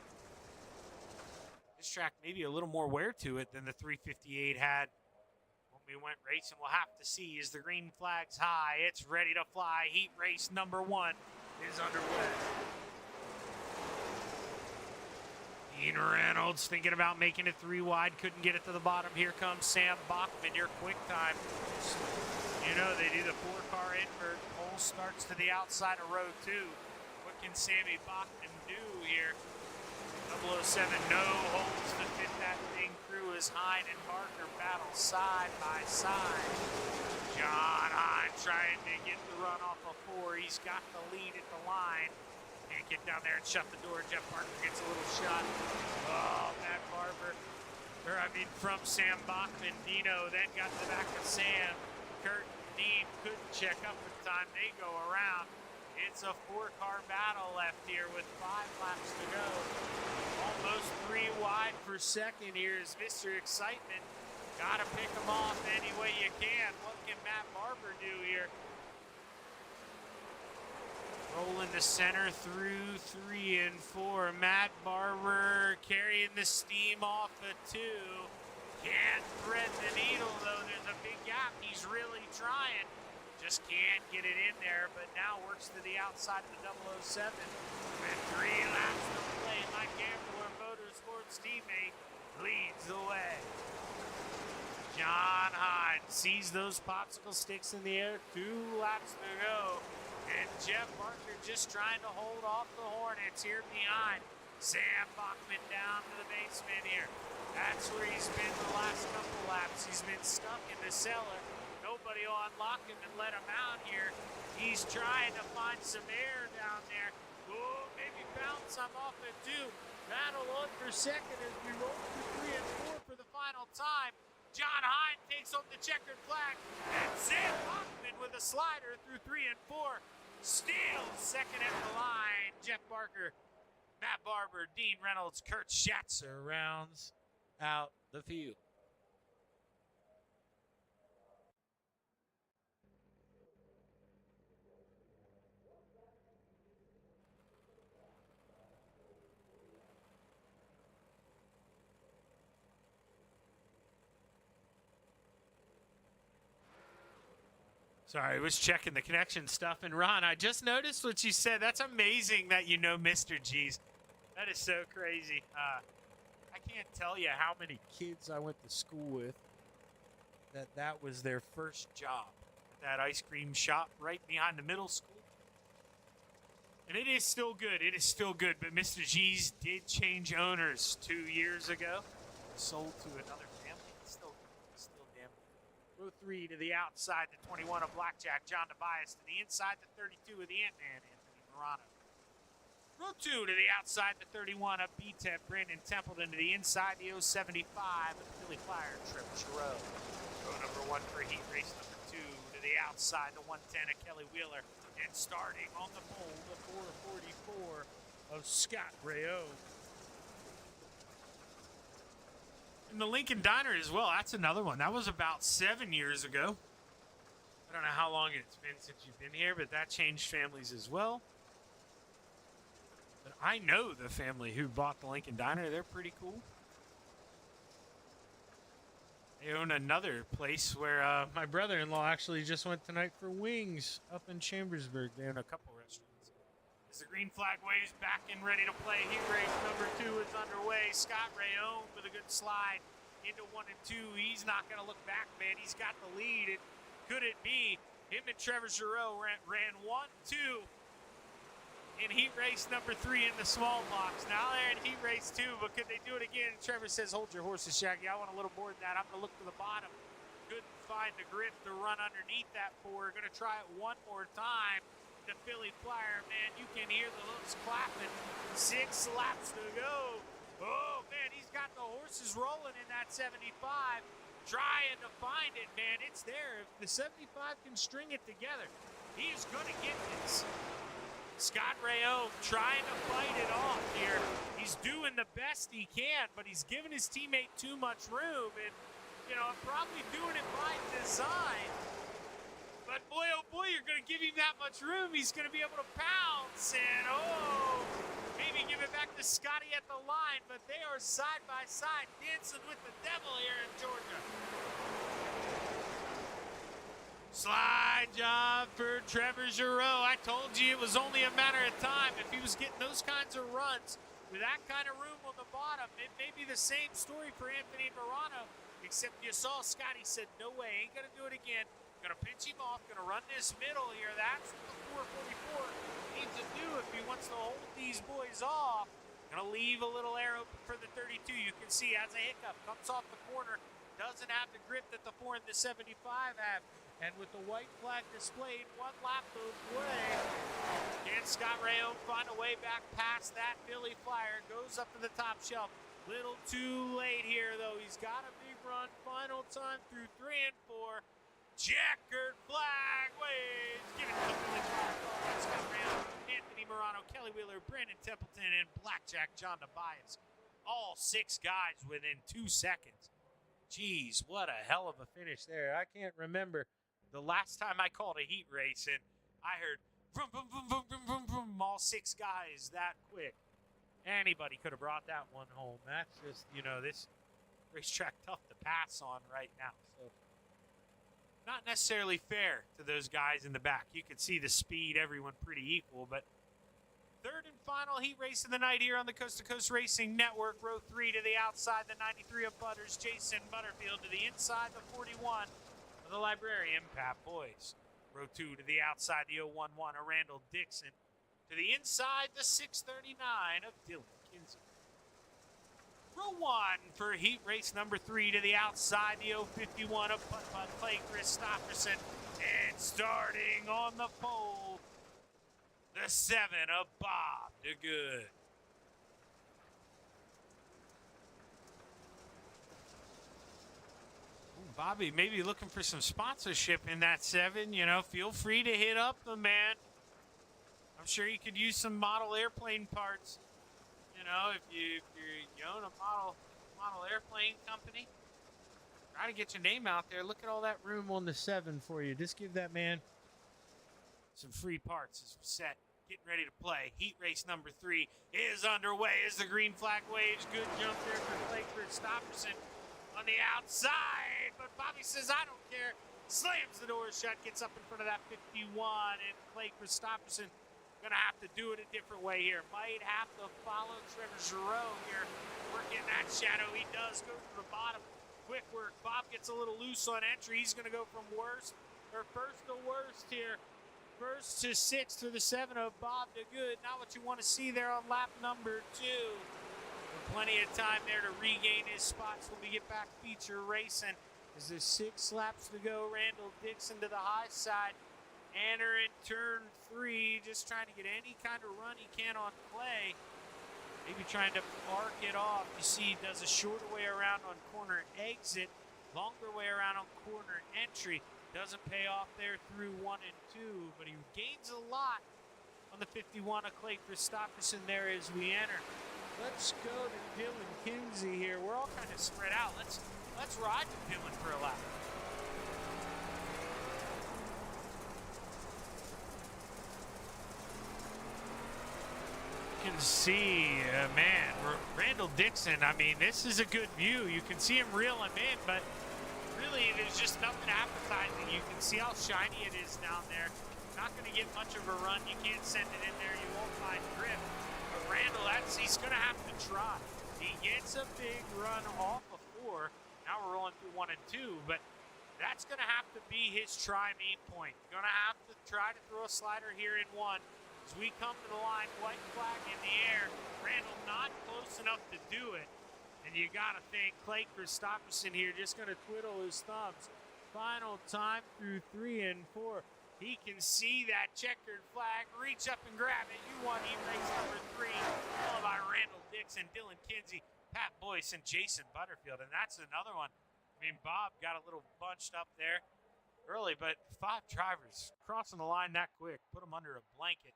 Speaker 2: This track maybe a little more wear to it than the 358 had when we went racing. We'll have to see. Is the green flag's high? It's ready to fly. Heat race number 1 is underway. Dean Reynolds thinking about making it 3 wide. Couldn't get it to the bottom. Here comes Sam Bachman, your quick time. You know, they do the 4-car invert. Pole starts to the outside of row 2. What can Sammy Bachman do here? 007, no holds to fit that thing through as Hine and Barker battle side by side. John Hine trying to get the run off of 4. He's got the lead at the line. Can't get down there and shut the door. Jeff Barker gets a little shot. Oh, Matt Barber. From Sam Bachman. Dino then got to the back of Sam. Kurt and Dean couldn't check up in time. They go around. It's a 4-car battle left here with 5 laps to go. Almost 3 wide for second here is Mr. Excitement. Got to pick him off any way you can. What can Matt Barber do here? Rolling the center through 3 and 4. Matt Barber carrying the steam off of 2. Can't thread the needle, though. There's a big gap. He's really trying. Just can't get it in there, but now works to the outside of the 007. With 3 laps to play, my Gambler Motorsports teammate leads the way. John Hine sees those popsicle sticks in the air. 2 laps to go. And Jeff Barker just trying to hold off the Hornets here behind. Sam Bachman down to the basement here. That's where he's been the last couple laps. He's been stuck in the cellar. Nobody will unlock him and let him out here. He's trying to find some air down there. Oh, maybe bounce some off it too. Battle on for second as we roll through 3 and 4 for the final time. John Hine takes home the checkered flag. And Sam Bachman with a slider through 3 and 4. Still second at the line. Jeff Barker, Matt Barber, Dean Reynolds, Kurt Schatzer rounds out the field. Sorry, I was checking the connection stuff. And Ron, I just noticed what you said. That's amazing that you know Mr. G's. That is so crazy. I can't tell you how many kids I went to school with that was their first job. That ice cream shop right behind the middle school. And it is still good. It is still good. But Mr. G's did change owners 2 years ago. Sold to another family. It's still damn good. Row 3 to the outside, the 21 of Blackjack, John Tobias. To the inside, the 32 of the Ant-Man, Anthony Morano. Row 2 to the outside, the 31 of B-Tep, Brandon Templeton. To the inside, the 075 of the Philly Flyer, Trevor Sherrow. Row number 1 for heat race number 2 to the outside, the 110 of Kelly Wheeler. And starting on the pole, the 444 of Scott Rayo. And the Lincoln Diner as well. That's another one. That was about 7 years ago. I don't know how long it's been since you've been here, but that changed families as well. But I know the family who bought the Lincoln Diner. They're pretty cool. They own another place where my brother-in-law actually just went tonight for wings up in Chambersburg. They own a couple restaurants. As the green flag waves back and ready to play, heat race number 2 is underway. Scott Rayon with a good slide into 1 and 2. He's not going to look back, man. He's got the lead. And could it be? Him and Trevor Giroux ran 1-2 in heat race number 3 in the small box. Now they're in heat race 2, but could they do it again? Trevor says, hold your horses, Shaggy. I want a little more than that. I'm going to look to the bottom. Couldn't find the grip to run underneath that four. Going to try it one more time. The Philly Flyer, man, you can hear the hooves clapping. 6 laps to go. Oh, man, he's got the horses rolling in that 75. Trying to find it, man. It's there. If the 75 can string it together, he is going to get this. Scott Rayo trying to fight it off here. He's doing the best he can, but he's giving his teammate too much room. And, you know, probably doing it by design. But boy, oh boy, you're going to give him that much room. He's going to be able to pounce. And, oh, maybe give it back to Scotty at the line. But they are side by side dancing with the devil here in Georgia. Slide job for Trevor Giroux. I told you it was only a matter of time. If he was getting those kinds of runs with that kind of room on the bottom, it may be the same story for Anthony Morano. Except you saw Scotty said, no way, ain't going to do it again. Going to pinch him off, going to run this middle here. That's what the 444 needs to do if he wants to hold these boys off. Going to leave a little air open for the 32. You can see as a hiccup, comes off the corner, doesn't have the grip that the 4 and the 75 have. And with the white flag displayed, 1 lap goes away. Can Scott Rayo find a way back past that Philly Flyer? Goes up to the top shelf. Little too late here, though. He's got a big run. Final time through 3 and 4. Checkered flag waves. Give it to the Philly Flyer. Scott Rayo, Anthony Morano, Kelly Wheeler, Brandon Templeton, and Blackjack John Tobias. All 6 guys within 2 seconds. Jeez, what a hell of a finish there. I can't remember the last time I called a heat race and I heard vroom, vroom, vroom, vroom, vroom, vroom, vroom, all 6 guys that quick. Anybody could have brought that one home. That's just, you know, this racetrack tough to pass on right now. So not necessarily fair to those guys in the back. You can see the speed, everyone pretty equal, but 3rd and final heat race of the night here on the Coast to Coast Racing Network. Row 3 to the outside, the 93 of Butters, Jason Butterfield to the inside, the 41 of the Librarian, Pat Boys. Row 2 to the outside, the 011 of Randall Dixon. To the inside, the 639 of Dylan Kinsey. Row 1 for heat race number 3 to the outside, the 051 of Putt Clay Christopherson. And starting on the pole, the 7 of Bob DeGood. Bobby, maybe looking for some sponsorship in that 7. You know, feel free to hit up the man. I'm sure you could use some model airplane parts. You know, if you own a model airplane company, try to get your name out there. Look at all that room on the 7 for you. Just give that man some free parts. As we set, getting ready to play. Heat race number 3 is underway as the green flag waves. Good jump there for Clay Christopherson on the outside, but Bobby says, I don't care. Slams the door shut, gets up in front of that 51, and Clay Christopherson gonna have to do it a different way here. Might have to follow Trevor Giroux here. Working that shadow, he does go to the bottom. Quick work, Bob gets a little loose on entry. He's gonna go from first to worst here. First to 6 to the 7 of Bob DeGood. Not what you want to see there on lap number 2. Plenty of time there to regain his spots when we get back feature racing. As there's 6 laps to go, Randall Dixon to the high side. Enter in turn 3, just trying to get any kind of run he can on Clay. Maybe trying to arc it off. You see he does a shorter way around on corner exit, longer way around on corner entry. Doesn't pay off there through 1 and 2, but he gains a lot on the 51 of Clay Christopherson there as we enter. Let's go to Dylan Kinsey here. We're all kind of spread out. Let's ride with Dylan for a lap. You can see, man, Randall Dixon. I mean, this is a good view. You can see him reeling in, but really there's just nothing appetizing. You can see how shiny it is down there. Not going to get much of a run. You can't send it in there. You won't find grip. Randall, he's going to have to try. He gets a big run off of 4. Now we're rolling through 1 and 2, but That's going to have to be his try-me point. Going to have to try to throw a slider here in one. As we come to the line, white flag in the air. Randall not close enough to do it. And you got to think Clay Christopherson here just going to twiddle his thumbs. Final time through 3 and 4. He can see that checkered flag, reach up and grab it. You won race number 3, followed by Randall Dixon, Dylan Kinsey, Pat Boyce, and Jason Butterfield. And that's another one. I mean, Bob got a little bunched up there early, but 5 drivers crossing the line that quick, put them under a blanket.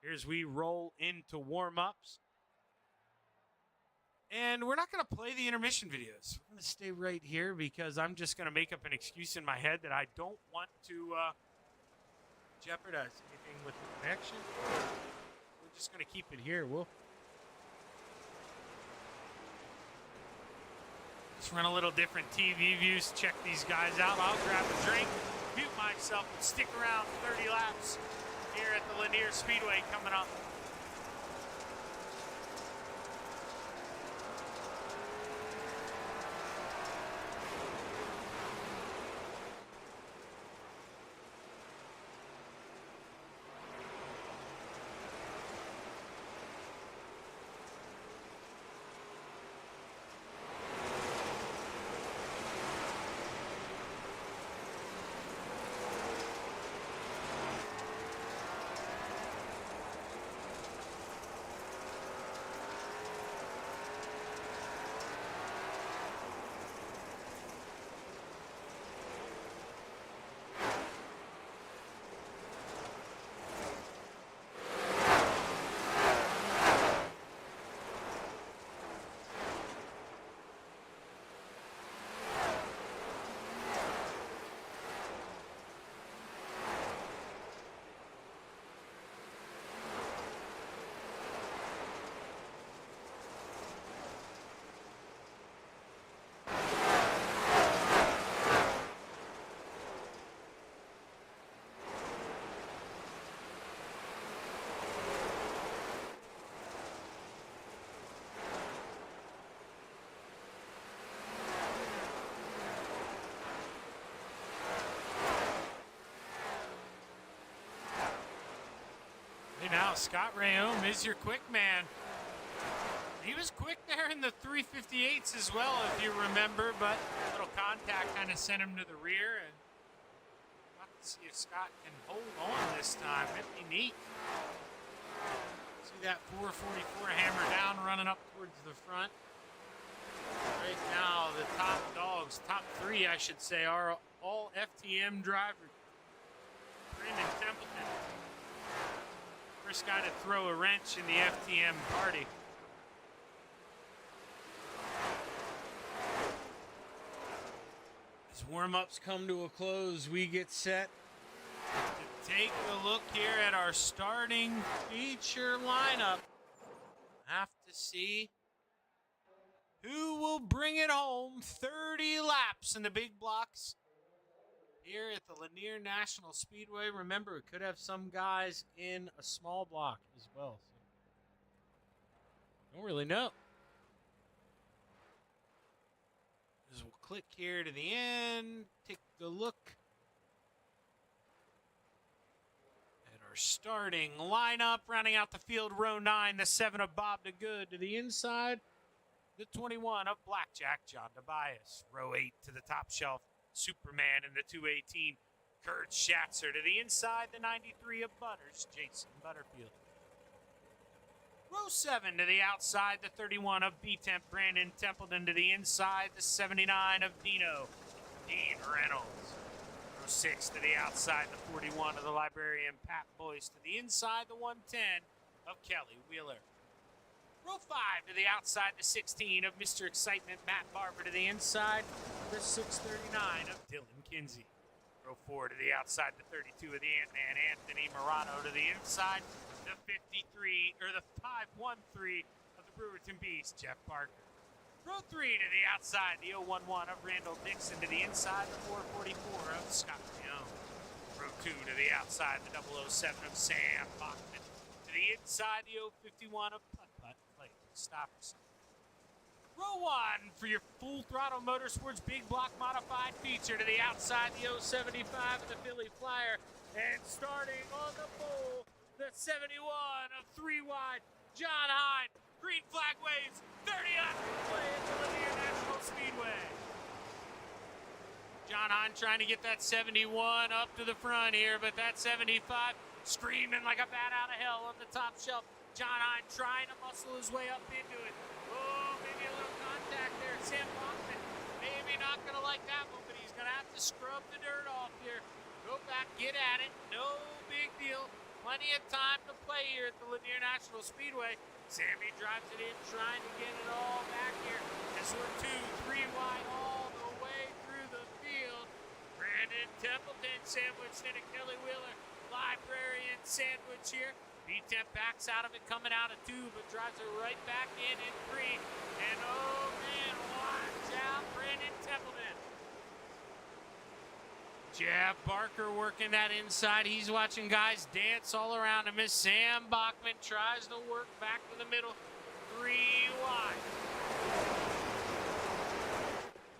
Speaker 2: Here's we roll into warm-ups. And we're not going to play the intermission videos. We're going to stay right here because I'm just going to make up an excuse in my head that I don't want to jeopardize anything with the connection. We're just going to keep it here. We'll just run a little different TV views, check these guys out. I'll grab a drink, mute myself, and stick around 30 laps here at the Lanier Speedway coming up. Now, Scott Rayome is your quick man. He was quick there in the 358s as well, if you remember, but a little contact kind of sent him to the rear. And we'll have to see if Scott can hold on this time. It'd be neat. See that 444 hammer down, running up towards the front. Right now, the top dogs, top 3, I should say, are all FTM drivers. Brandon Templeton. First guy to throw a wrench in the FTM party. As warm-ups come to a close, we get set to take a look here at our starting feature lineup. Have to see who will bring it home. 30 laps in the big blocks here at the Lanier National Speedway. Remember, it could have some guys in a small block as well. So don't really know. As we'll click here to the end, take a look at our starting lineup. Rounding out the field, row 9, the 7 of Bob DeGood. To the inside, the 21 of Blackjack, John Tobias. Row 8 to the top shelf, Superman in the 218, Kurt Schatzer. To the inside, the 93 of Butters, Jason Butterfield. Row 7 to the outside, the 31 of B-Temp, Brandon Templeton. To the inside, the 79 of Dino, Dean Reynolds. Row 6 to the outside, the 41 of the librarian, Pat Boyce. To the inside, the 110 of Kelly Wheeler. Row 5 to the outside, the 16 of Mr. Excitement, Matt Barber. To the inside, the 639 of Dylan Kinsey. Row 4 to the outside, the 32 of the Ant-Man, Anthony Morano. To the inside, the 53, or the 513 of the Brewerton Beast, Jeff Parker. Row 3 to the outside, the 011 of Randall Dixon. To the inside, the 444 of Scott Young. Row 2 to the outside, the 007 of Sam Bachman. To the inside, the 051 of Putt Putt Clay Stopperson. Row one for your Full Throttle Motorsports Big Block Modified feature to the outside, the 075 of the Philly Flyer. And starting on the pole, the 71 of 3 wide, John Hine. Green flag waves, 30 on play at the Lanier National Speedway. John Hine trying to get that 71 up to the front here, but that 75 screaming like a bat out of hell on the top shelf. John Hine trying to muscle his way up into it. Oh, maybe a little contact there. Sam Bachman maybe not going to like that one, but he's going to have to scrub the dirt off here. Go back, get at it. No big deal. Plenty of time to play here at the Lanier National Speedway. Sammy drives it in, trying to get it all back here. As we're 2, 3 wide all the way through the field. Brandon Templeton sandwiched in a Kelly Wheeler. Librarian sandwich here. B-Temp backs out of it, coming out of 2, but drives it right back in 3. And oh man, watch out, Brandon Templeton. Jeff Barker working that inside. He's watching guys dance all around him as Sam Bachman tries to work back to the middle. 3 wide.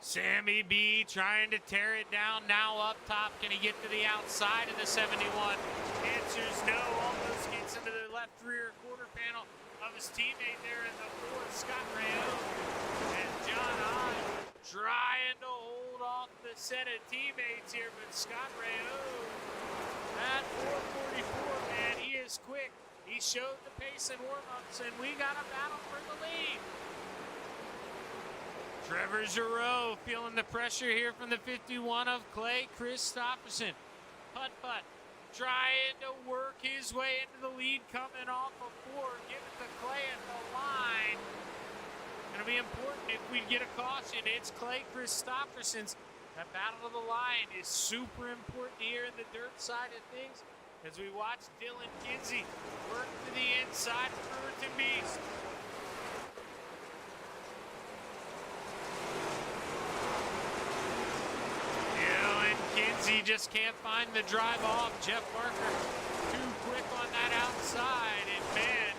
Speaker 2: Sammy B trying to tear it down. Now up top. Can he get to the outside of the 71? Answers no. Almost gets into the left rear quarter panel of his teammate there in the 4, Scott Rayo. And John Hine trying to hold off the set of teammates here, but Scott Rayo at 444, man, he is quick. He showed the pace in warm-ups, and we got a battle for the lead. Trevor Giroux feeling the pressure here from the 51 of Clay Christopherson. Putt-putt, trying to work his way into the lead, coming off of 4. Give it to Clay at the line. Going to be important if we get a caution. It's Clay Christopherson's. That battle of the line is super important here in the dirt side of things as we watch Dylan Kinsey work to the inside of Brewerton Beast. Dylan Kinsey just can't find the drive off. Jeff Barker too quick on that outside, and man,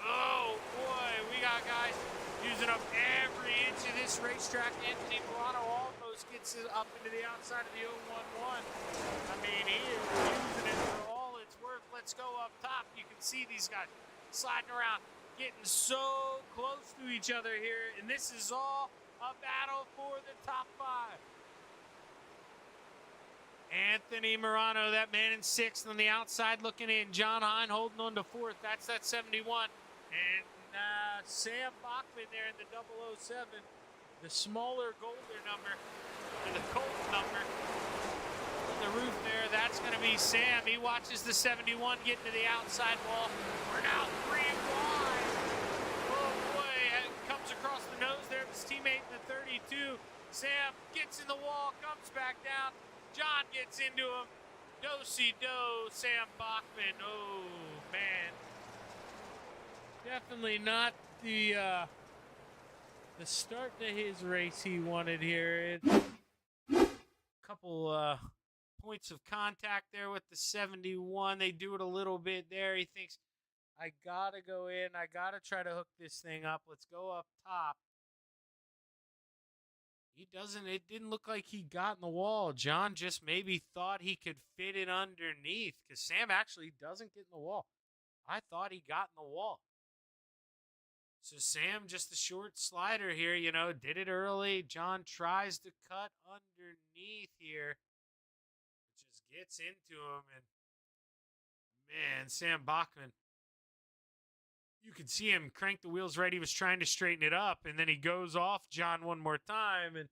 Speaker 2: oh boy, we got guys using up every inch of this racetrack. Anthony Milano almost gets it up into the outside of the 011. I mean, he is using it for all it's worth. Let's go up top. You can see these guys sliding around, getting so close to each other here, and this is all a battle for the top 5. Anthony Morano, that man in 6th on the outside looking in. John Hine holding on to 4th. That's that 71. And Sam Bachman there in the 007, the smaller golder number, and the Colt number on the roof there. That's going to be Sam. He watches the 71 get to the outside wall. We're now 3 wide. Oh boy, comes across the nose there of his teammate in the 32. Sam gets in the wall, comes back down. John gets into him. Do-si-do, Sam Bachman. Oh man. Definitely not the start to his race he wanted here. A couple points of contact there with the 71. They do it a little bit there. He thinks, I gotta go in. I gotta try to hook this thing up. Let's go up top. He doesn't. It didn't look like he got in the wall. John just maybe thought he could fit it underneath because Sam actually doesn't get in the wall. I thought he got in the wall. So Sam, just a short slider here, you know, did it early. John tries to cut underneath here. It just gets into him. And, man, Sam Bachman, you could see him crank the wheels right. He was trying to straighten it up, and then he goes off John one more time and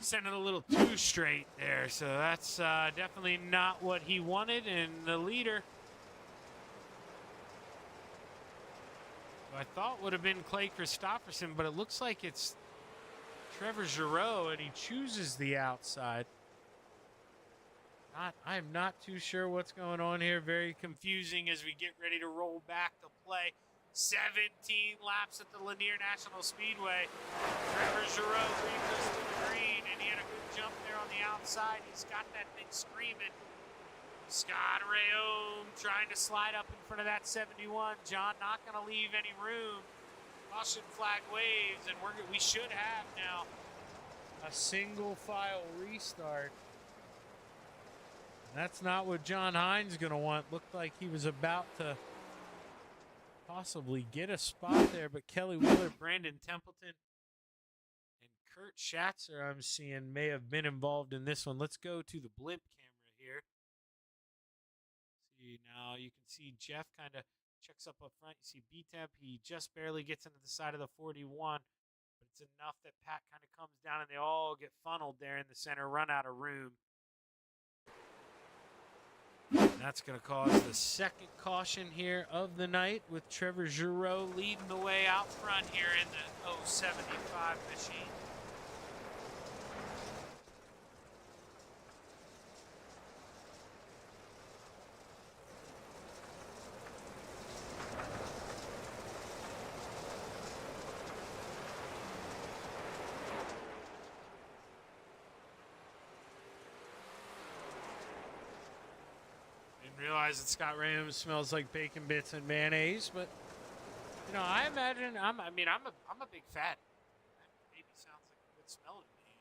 Speaker 2: sent it a little too straight there. So that's definitely not what he wanted. And the leader, I thought would have been Clay Christopherson, but it looks like it's Trevor Giroux, and he chooses the outside. I'm not too sure what's going on here. Very confusing as we get ready to roll back to play. 17 laps at the Lanier National Speedway. Trevor Giroux brings us to the green, and he had a good jump there on the outside. He's got that thing screaming. Scott Rayome trying to slide up in front of that 71. John not going to leave any room. Caution flag waves, and we should have now a single file restart. And that's not what John Hines going to want. Looked like he was about to possibly get a spot there, but Kelly Wheeler, Brandon Templeton, and Kurt Schatzer, I'm seeing, may have been involved in this one. Let's go to the blimp camera here. See, now you can see Jeff kind of checks up front. You see B-Temp, he just barely gets into the side of the 41, but it's enough that Pat kind of comes down and they all get funneled there in the center, run out of room. And that's going to cause the second caution here of the night, with Trevor Giroux leading the way out front here in the 075 machine. Realize that Scott Rams smells like bacon bits and mayonnaise, but you know, I imagine I'm a big fan. That maybe sounds like a good smell to me.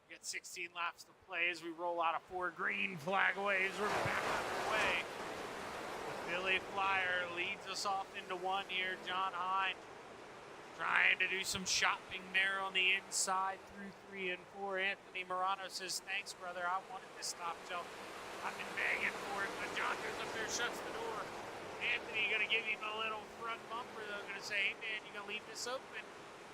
Speaker 2: We got 16 laps to play as we roll out of 4 green flag waves. We're back underway. The Philly Flyer leads us off into 1 here. John Hine trying to do some shopping there on the inside through 3 and 4. Anthony Morano says, "Thanks, brother. I wanted to stop Joe. I've been begging for it, but John goes up there, shuts the door. Anthony gonna give him a little front bumper, though. Gonna say, hey man, you gonna leave this open?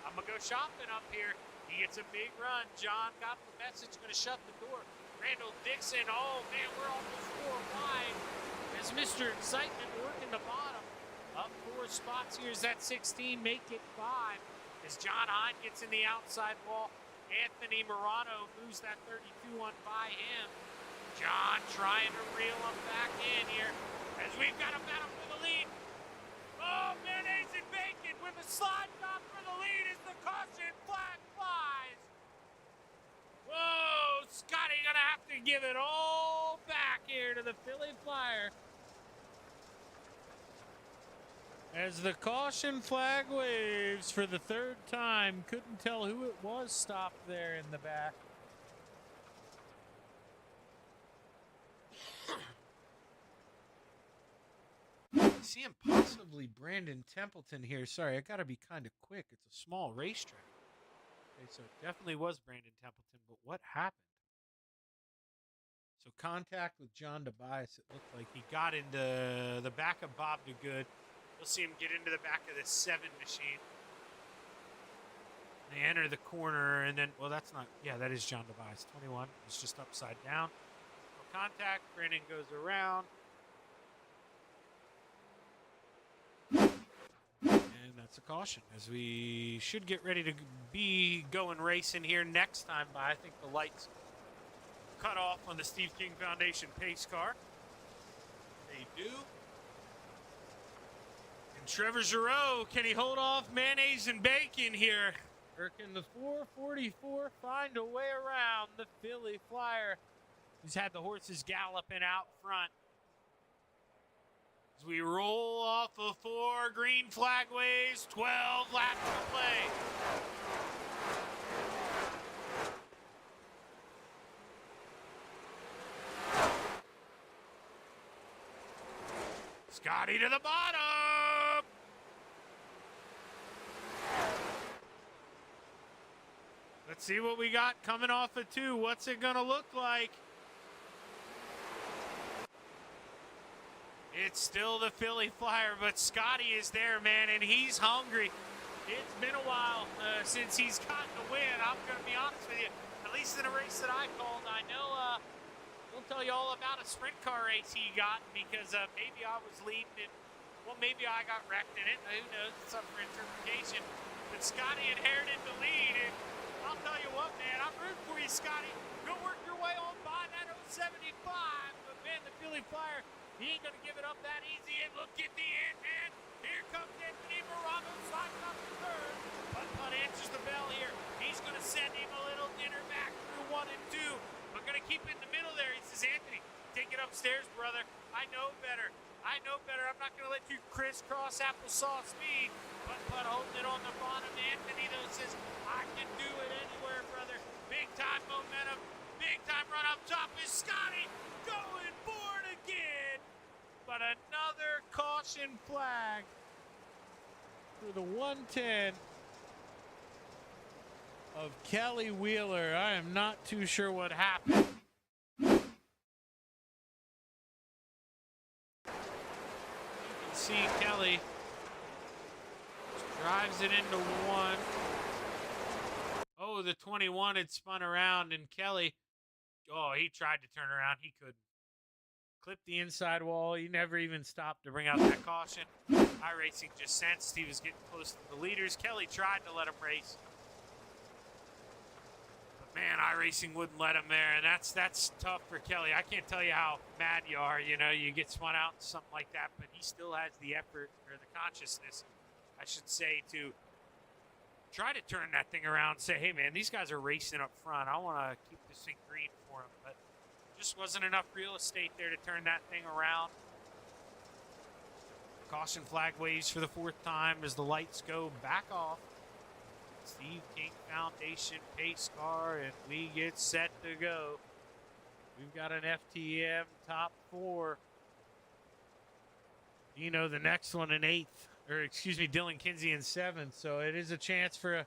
Speaker 2: I'm gonna go shopping up here. He gets a big run. John got the message, gonna shut the door. Randall Dixon, oh man, we're almost 4 wide. As Mr. Excitement working the bottom. Up 4 spots here is that 16, make it 5. As John Hine gets in the outside wall, Anthony Morano moves that 32 on by him. John trying to reel him back in here as we've got a battle for the lead. Oh, mayonnaise and bacon with a slide drop for the lead as the caution flag flies. Whoa, Scotty gonna have to give it all back here to the Philly Flyer. As the caution flag waves for the 3rd time, couldn't tell who it was stopped there in the back. I see him possibly Brandon Templeton here. Sorry, I got to be kind of quick. It's a small racetrack. Okay, so it definitely was Brandon Templeton, but what happened? So contact with John Tobias, it looked like he got into the back of Bob DeGood. You'll see him get into the back of the 7 machine. They enter the corner, and then, well, that's not, yeah, that is John Tobias. 21, it's just upside down. So contact, Brandon goes around. And that's a caution, as we should get ready to be going racing here next time by. I think the lights cut off on the Steve King Foundation pace car. They do. And Trevor Giroux, can he hold off mayonnaise and bacon here? Or can the 444 find a way around the Philly Flyer, who's had the horses galloping out front? As we roll off of 4 green flag waves, 12 laps to play. Scotty to the bottom. Let's see what we got coming off of 2. What's it going to look like? It's still the Philly Flyer, but Scotty is there, man, and he's hungry. It's been a while since he's gotten a win. I'm going to be honest with you, at least in a race that I called. I know we'll tell you all about a sprint car race he got because maybe I was leading it. Well, maybe I got wrecked in it. Who knows? It's up for interpretation. But Scotty inherited the lead, and I'll tell you what, man, I'm rooting for you, Scotty. Go work your way on by that 075. But, man, the Philly Flyer, he ain't going to give it up that easy. And look at the end, man. Here comes Anthony Morano, sliding up the 3rd. Putt answers the bell here. He's going to send him a little dinner back through 1 and 2. But going to keep it in the middle there. He says, Anthony, take it upstairs, brother. I know better. I know better. I'm not going to let you crisscross applesauce me. But holding it on the bottom. Anthony, though, says, I can do it anywhere, brother. Big time momentum. Big time run up top is Scotty going for it again. But another caution flag for the 110 of Kelly Wheeler. I am not too sure what happened. See Kelly drives it into one. Oh, the 21 had spun around, and Kelly, he tried to turn around. He couldn't. Clipped the inside wall. He never even stopped to bring out that caution. iRacing just sensed he was getting close to the leaders. Kelly tried to let him race. Man, iRacing wouldn't let him there, and that's tough for Kelly. I can't tell you how mad you are. You know, you get spun out and something like that, but he still has the effort, or the consciousness, I should say, to try to turn that thing around and say, hey, man, these guys are racing up front. I want to keep this thing green for them, but just wasn't enough real estate there to turn that thing around. Caution flag waves for the 4th time as the lights go back off. Steve King Foundation pace car, and we get set to go. We've got an FTM top 4. Dino, the next one, in 8th. Or, excuse me, Dylan Kinsey in 7th. So it is a chance for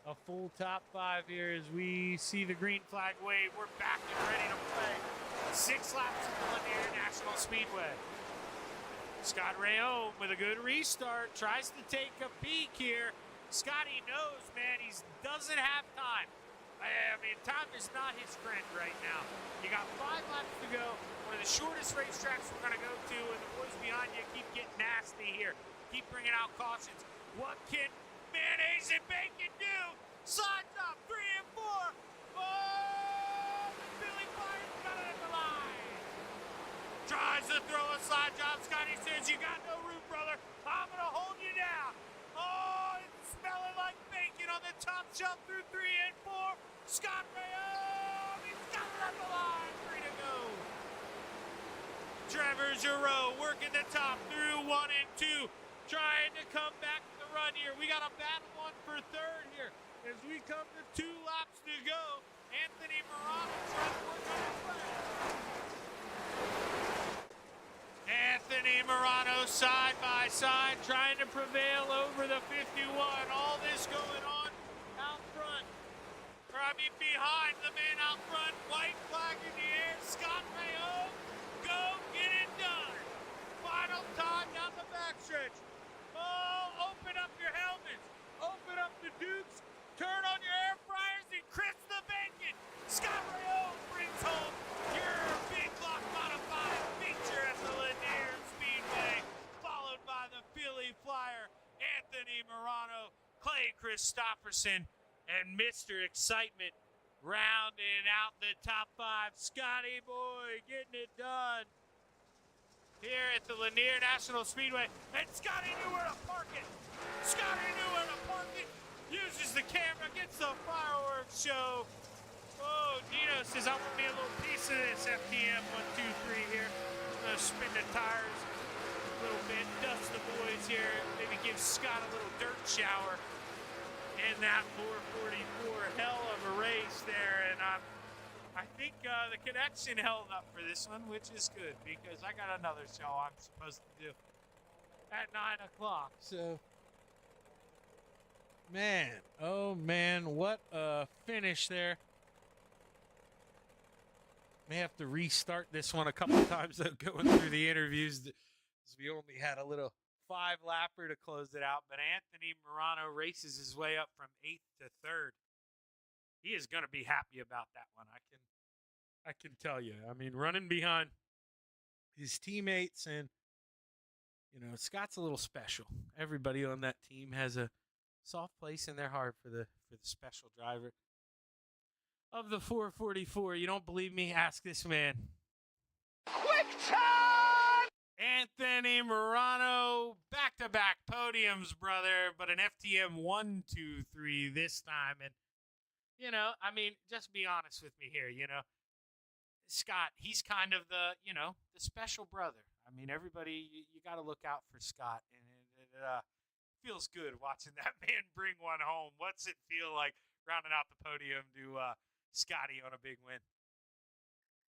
Speaker 2: a full top 5 here as we see the green flag wave. We're back and ready to play. 6 laps at the Lanier National Speedway. Scott Rayone with a good restart. Tries to take a peek here. Scotty knows, man, he doesn't have time. I mean, time is not his friend right now. You got 5 laps to go. One of the shortest racetracks we're going to go to, and the boys behind you keep getting nasty here. Keep bringing out cautions. What can mayonnaise and bacon do? Slides up 3 and 4. Oh, Billy Byers got it at the line. Tries to throw a slide job. Scotty says, you got no room, brother. I'm going to hold you down. Oh, it's smelling like bacon on the top shelf through 3 and 4. Scott Rayone, he's got it at the line. 3 to go. Trevor Giroux working the top through 1 and 2. Trying to come back to the run here. We got a bad one for 3rd here. As we come to 2 laps to go, Anthony Morano trying to work on his way. Anthony Morano side by side trying to prevail over the 51. All this going on out front. Behind the man out front. White flag in the air. Scott Rayone, go get it done. Final time down the backstretch. Oh, open up your helmets. Open up the dukes. Turn on your air fryers and crisp the bacon. Scott Rayone brings home your Big Block Modified feature at the Lanier Speedway, followed by the Philly Flyer, Anthony Morano, Clay Christopherson, and Mr. Excitement rounding out the top 5. Scotty boy getting it done here at the Lanier National Speedway. And Scotty knew where to park it. Scotty knew where to park it. Uses the camera, gets the fireworks show. Oh, Dino says, I want me a little piece of this FTM 1, 2, 3 here. I'm going to spin the tires a little bit, dust the boys here, maybe give Scott a little dirt shower in that 444. Hell of a race there, and I think the connection held up for this one, which is good because I got another show I'm supposed to do at 9 o'clock. So, man, oh man, what a finish there. May have to restart this one a couple times though, going through the interviews. We only had a little 5-lapper to close it out, but Anthony Morano races his way up from 8th to 3rd. He is going to be happy about that one. I can tell you. I mean, running behind his teammates, and you know, Scott's a little special. Everybody on that team has a soft place in their heart for the special driver of the 444. You don't believe me? Ask this man. Quick time! Anthony Morano, back-to-back podiums, brother, but an FTM 1, 2, 3 this time. And, you know, I mean, just be honest with me here, you know. Scott, he's kind of the, you know, the special brother. I mean, everybody, you got to look out for Scott, and it feels good watching that man bring one home. What's it feel like rounding out the podium to Scotty on a big win?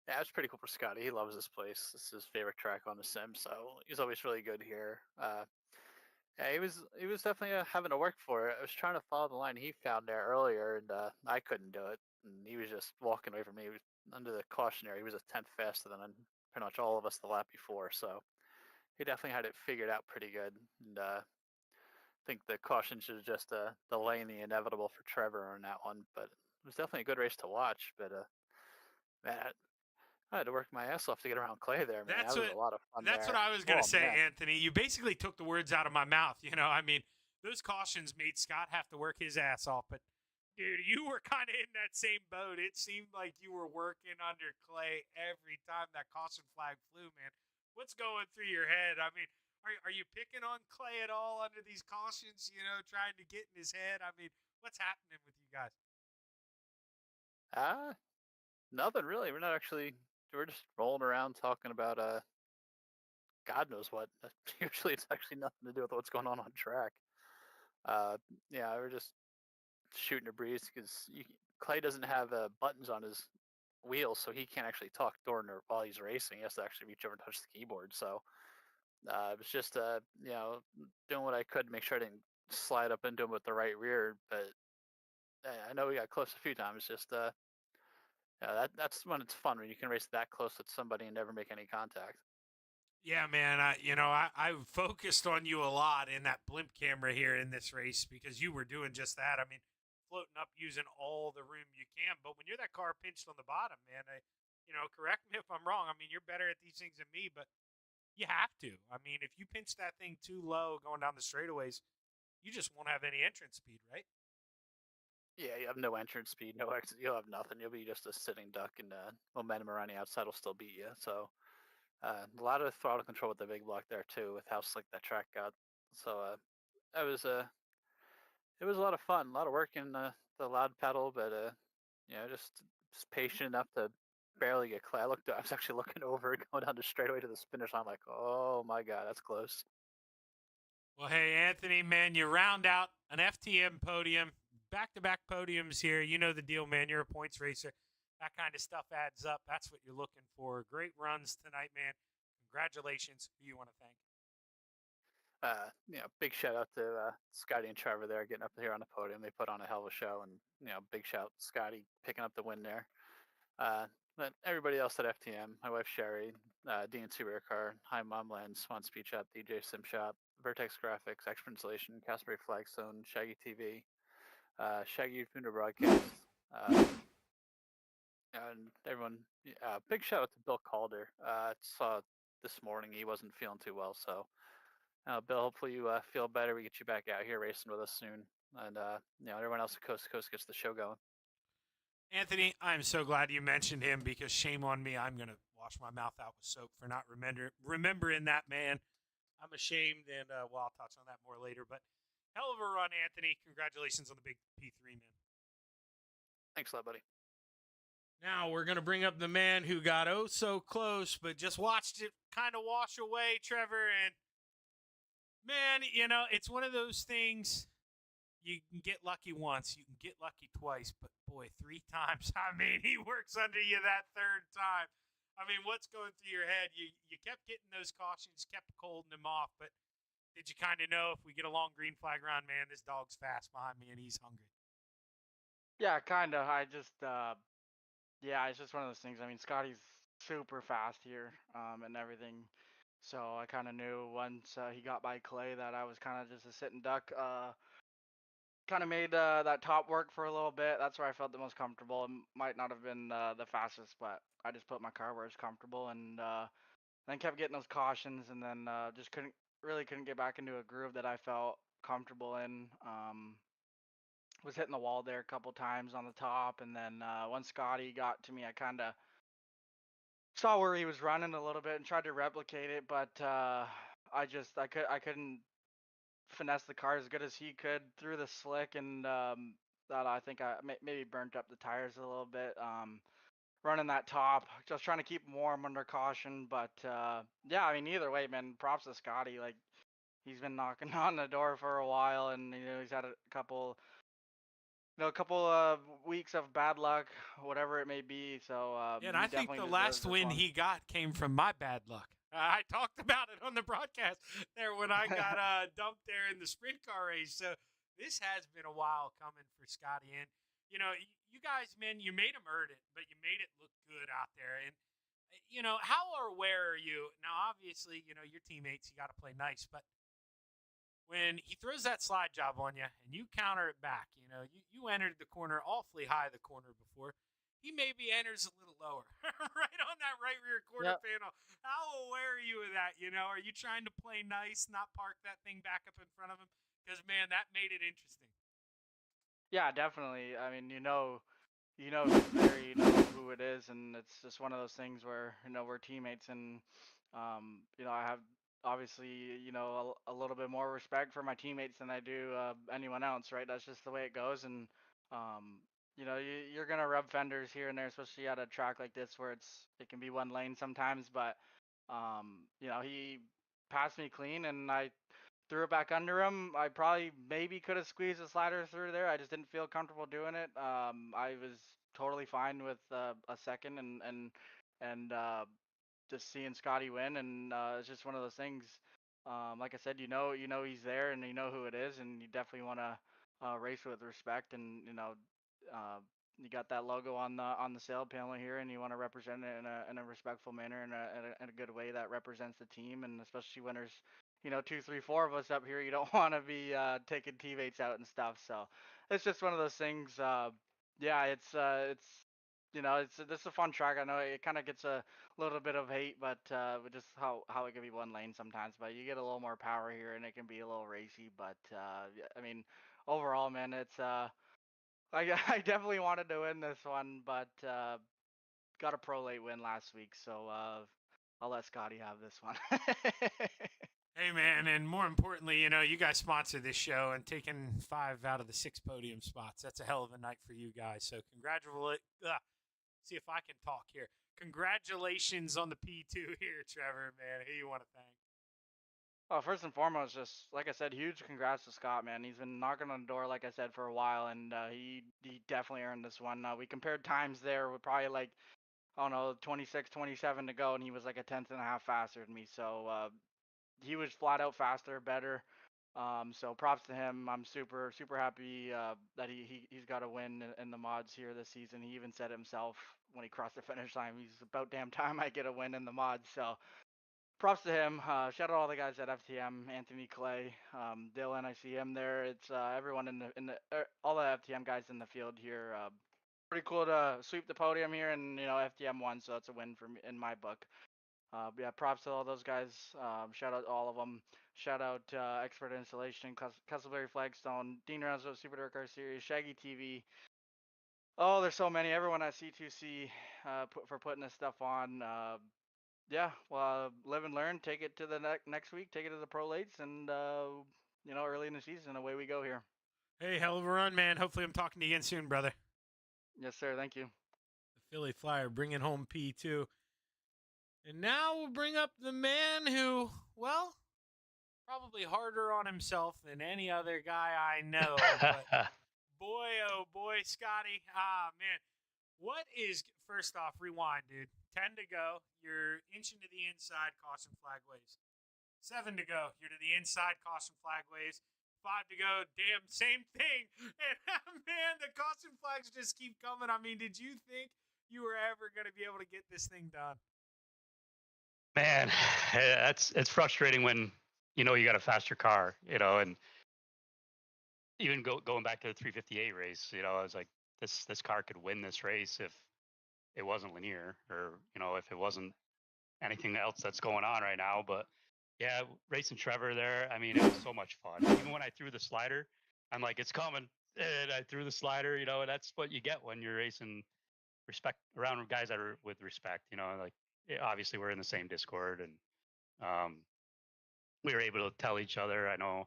Speaker 7: Yeah, it's pretty cool for Scotty. He loves this place. This is his favorite track on the sim, so he's always really good here. Yeah, he was definitely having to work for it. I was trying to follow the line he found there earlier, and I couldn't do it. And he was just walking away from me. He was under the cautionary. He was a tenth faster than pretty much all of us the lap before. So he definitely had it figured out pretty good. And I think the caution should have just delaying the inevitable for Trevor on that one. But it was definitely a good race to watch. But man, I had to work my ass off to get around Clay there, man. That was a lot of fun.
Speaker 2: That's
Speaker 7: there.
Speaker 2: what I was going to say,
Speaker 7: man.
Speaker 2: Anthony. You basically took the words out of my mouth. You know, I mean, those cautions made Scott have to work his ass off. But, dude, you were kind of in that same boat. It seemed like you were working under Clay every time that caution flag flew, man. What's going through your head? I mean, are you picking on Clay at all under these cautions, you know, trying to get in his head? I mean, what's happening with you guys?
Speaker 7: Nothing really. We're just rolling around talking about God knows what. Usually it's actually nothing to do with what's going on track. Yeah, we're just shooting a breeze because Clay doesn't have buttons on his wheels, so he can't actually talk during or while he's racing. He has to actually reach over and touch the keyboard. So it was just doing what I could to make sure I didn't slide up into him with the right rear. But I know we got close a few times. Just yeah, that's when it's fun, when you can race that close with somebody and never make any contact.
Speaker 2: Yeah, man. I focused on you a lot in that blimp camera here in this race because you were doing just that. I mean, floating up, using all the room you can. But when you're that car pinched on the bottom, man, correct me if I'm wrong. I mean, you're better at these things than me, but you have to. I mean, if you pinch that thing too low going down the straightaways, you just won't have any entrance speed, right?
Speaker 7: Yeah, you have no entrance speed, no exit. You'll have nothing. You'll be just a sitting duck, and momentum around the outside will still beat you. So a lot of throttle control with the big block there too, with how slick that track got. So that was it was a lot of fun, a lot of work in the loud pedal, but just patient enough to barely get Clay. I was actually looking over going down the straightaway to the finish line, like, oh my god, that's close.
Speaker 2: Well, hey, Anthony, man, you round out an FTM podium, back-to-back podiums here. You know the deal, man. You're a points racer. That kind of stuff adds up. That's what you're looking for. Great runs tonight, man. Congratulations. Who you want to thank?
Speaker 7: Big shout out to Scotty and Trevor there getting up here on the podium. They put on a hell of a show, and big shout Scotty picking up the win there. But everybody else at FTM, my wife Sherry, DNC Rear Car, Hi Momland, Swan Speed Shop, DJ Sim Shop, Vertex Graphics, Expert Installation, Casper Flagstone, Shaggy TV, Shaggy Funder Broadcast, and everyone. Big shout out to Bill Calder. Saw this morning he wasn't feeling too well, so Bill, hopefully you feel better. We get you back out here racing with us soon, and everyone else at Coast to Coast gets the show going.
Speaker 2: Anthony, I'm so glad you mentioned him because shame on me. I'm gonna wash my mouth out with soap for not remembering that man. I'm ashamed, and I'll touch on that more later. But hell of a run, Anthony. Congratulations on the big P3, man.
Speaker 7: Thanks a lot, buddy.
Speaker 2: Now we're going to bring up the man who got oh so close, but just watched it kind of wash away, Trevor. And, man, it's one of those things. You can get lucky once. You can get lucky twice. But, boy, 3 times. I mean, he works under you that 3rd time. I mean, what's going through your head? You kept getting those cautions, kept holding them off. But did you kind of know if we get a long green flag round, man, this dog's fast behind me and he's hungry?
Speaker 8: Yeah, kind of. Yeah, it's just one of those things. I mean, Scotty's super fast here and everything. So I kind of knew once he got by Clay that I was kind of just a sitting duck. Kind of made that top work for a little bit. That's where I felt the most comfortable. It might not have been the fastest, but I just put my car where it's comfortable and then kept getting those cautions and then just couldn't get back into a groove that I felt comfortable in. Was hitting the wall there a couple times on the top, and then once Scotty got to me, I kind of saw where he was running a little bit and tried to replicate it, but I couldn't finesse the car as good as he could through the slick, and that I think I maybe burnt up the tires a little bit. running that top, just trying to keep him warm under caution. But yeah, I mean, either way, man, props to Scotty. Like, he's been knocking on the door for a while, and he's had a couple, a couple of weeks of bad luck, whatever it may be. So
Speaker 2: Yeah, and
Speaker 8: he
Speaker 2: I think
Speaker 8: definitely
Speaker 2: the
Speaker 8: deserves
Speaker 2: last
Speaker 8: this
Speaker 2: win
Speaker 8: one.
Speaker 2: he got came from my bad luck. I talked about it on the broadcast there when I got dumped there in the sprint car race. So this has been a while coming for Scotty. And, you guys, man, you made him earn it, but you made it look good out there. And, how aware are you? Now, obviously, your teammates, you got to play nice. But when he throws that slide job on you and you counter it back, you entered the corner awfully high, the corner before. He maybe enters a little lower, right on that right rear quarter panel. How aware are you of that? Are you trying to play nice, not park that thing back up in front of him? Because, man, that made it interesting.
Speaker 8: Yeah, definitely. I mean, who's there, who it is, and it's just one of those things where we're teammates, and I have obviously a little bit more respect for my teammates than I do anyone else, right? That's just the way it goes, and you're gonna rub fenders here and there, especially at a track like this where it can be one lane sometimes, but he passed me clean, and I threw it back under him. I probably maybe could have squeezed a slider through there. I just didn't feel comfortable doing it. I was totally fine with a second and just seeing Scotty win, and it's just one of those things. Like I said, he's there, and you know who it is, and you definitely want to race with respect, and you got that logo on the sail panel here, and you want to represent it in a respectful manner, and in a good way that represents the team, and especially when there's 2, 3, 4 of us up here. You don't want to be taking teammates out and stuff. So it's just one of those things. Yeah, it's this is a fun track. I know it kind of gets a little bit of hate, but with just how it can be one lane sometimes. But you get a little more power here, and it can be a little racy. But I mean, overall, man, it's I definitely wanted to win this one, but got a pro late win last week, so I'll let Scotty have this one.
Speaker 2: Hey, man, and more importantly, you guys sponsor this show and taking 5 out of the 6 podium spots. That's a hell of a night for you guys. So see if I can talk here. Congratulations on the P2 here, Trevor, man. Who you want to thank?
Speaker 8: Well, first and foremost, just like I said, huge congrats to Scott, man. He's been knocking on the door, like I said, for a while, and he definitely earned this one. We compared times there with probably like, I don't know, 26, 27 to go, and he was like a tenth and a half faster than me. So he was flat out faster, better. So props to him. I'm super happy that he's got a win in the mods here this season. He even said himself when he crossed the finish line, he's about damn time I get a win in the mods. So props to him. Shout out all the guys at FTM, Anthony Clay, Dylan. I see him there. It's everyone all the FTM guys in the field here. Pretty cool to sweep the podium here, and FTM won, so it's a win for me in my book. Yeah, props to all those guys. Shout out to all of them. Shout out Expert Installation, Castleberry Flagstone, Dean Renzo, Super Dark Car Series, Shaggy TV. Oh, there's so many. Everyone at C2C for putting this stuff on. Yeah, well, live and learn. Take it to the next week. Take it to the pro lates, and early in the season, away we go here.
Speaker 2: Hey, hell of a run, man. Hopefully, I'm talking to you again soon, brother.
Speaker 8: Yes, sir. Thank you.
Speaker 2: The Philly Flyer bringing home P2. And now we'll bring up the man who, well, probably harder on himself than any other guy I know. But boy, oh boy, Scotty. Man. What is, first off, rewind, dude. 10 to go. You're inching to the inside, caution flag waves. 7 to go. You're to the inside, caution flag waves. 5 to go. Damn, same thing. And, man, the caution flags just keep coming. I mean, did you think you were ever going to be able to get this thing done?
Speaker 9: Man, it's frustrating when you got a faster car, and even going back to the 358 race, I was like, this car could win this race if it wasn't linear, or if it wasn't anything else that's going on right now. But yeah, racing Trevor there, I mean, it was so much fun. Even when I threw the slider, I'm like, it's coming, and I threw the slider. That's what you get when you're racing respect around guys that are with respect. Like, obviously we're in the same Discord, and we were able to tell each other. I know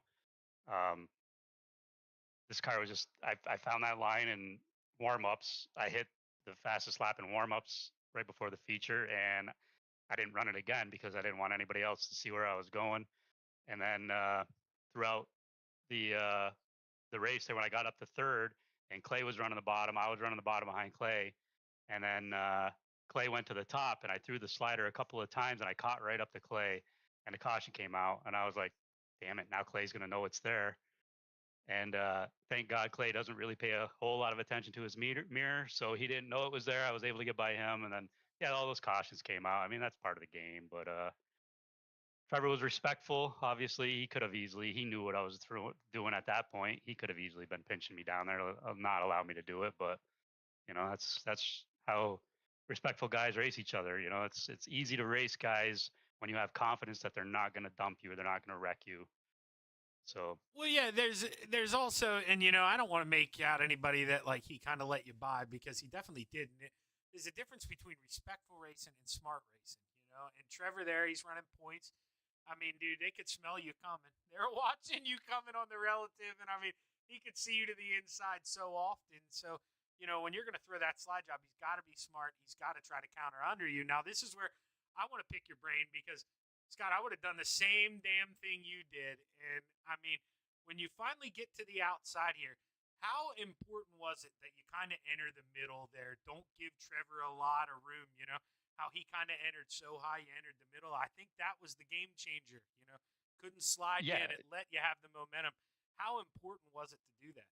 Speaker 9: this car was just, I found that line in warm-ups. I hit the fastest lap in warm-ups right before the feature, and I didn't run it again because I didn't want anybody else to see where I was going. And then throughout the race there, when I got up to third and Clay was running the bottom, I was running the bottom behind Clay, and then Clay went to the top, and I threw the slider a couple of times, and I caught right up to Clay, and the caution came out, and I was like, damn it, now Clay's going to know it's there. And thank God Clay doesn't really pay a whole lot of attention to his mirror, so he didn't know it was there. I was able to get by him, and then, yeah, all those cautions came out. I mean, that's part of the game, but Trevor was respectful. Obviously, he knew what I was doing at that point. He could have easily been pinching me down there to not allow me to do it, but, you know, that's how respectful guys race each other. You know, it's easy to race guys when you have confidence that they're not going to dump you or they're not going to wreck you. So,
Speaker 2: well, yeah, there's also, and you know, I don't want to make out anybody that like he kind of let you by, because he definitely didn't. There's a difference between respectful racing and smart racing, you know. And Trevor there, he's running points. I mean, dude, they could smell you coming. They're watching you coming on the relative, and I mean, he could see you to the inside so often. So, you know, when you're going to throw that slide job, he's got to be smart. He's got to try to counter under you. Now, this is where I want to pick your brain, because Scott, I would have done the same damn thing you did. And, I mean, when you finally get to the outside here, how important was it that you kind of enter the middle there? Don't give Trevor a lot of room, you know, how he kind of entered so high, you entered the middle. I think that was the game changer, you know. Couldn't slide in. It let you have the momentum. How important was it to do that?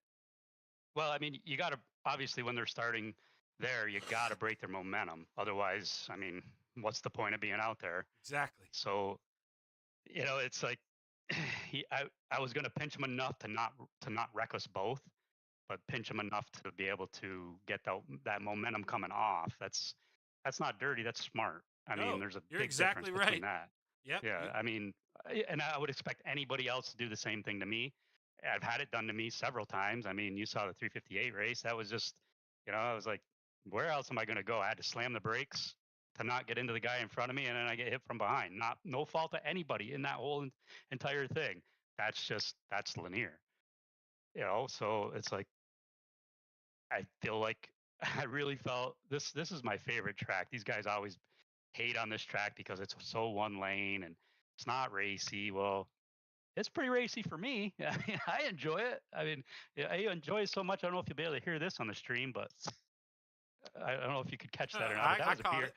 Speaker 9: Well, I mean, you got to, obviously, when they're starting there, you got to break their momentum. Otherwise, I mean, what's the point of being out there?
Speaker 2: Exactly.
Speaker 9: So, you know, it's like I was going to pinch him enough to not wreck us both, but pinch him enough to be able to get that momentum coming off. That's not dirty. That's smart. I mean, there's a big difference between that.
Speaker 2: Yep.
Speaker 9: Yeah. I mean, and I would expect anybody else to do the same thing to me. I've had it done to me several times. I mean, you saw the 358 race. That was just, you know, I was like, where else am I going to go? I had to slam the brakes to not get into the guy in front of me, and then I get hit from behind. No fault of anybody in that whole entire thing. That's Lanier. You know, so it's like, I feel like I really felt this is my favorite track. These guys always hate on this track because it's so one lane and it's not racy. Well, it's pretty racy for me. I mean, I enjoy it. I mean, I enjoy it so much. I don't know if you'll be able to hear this on the stream, but I don't know if you could catch that or not. But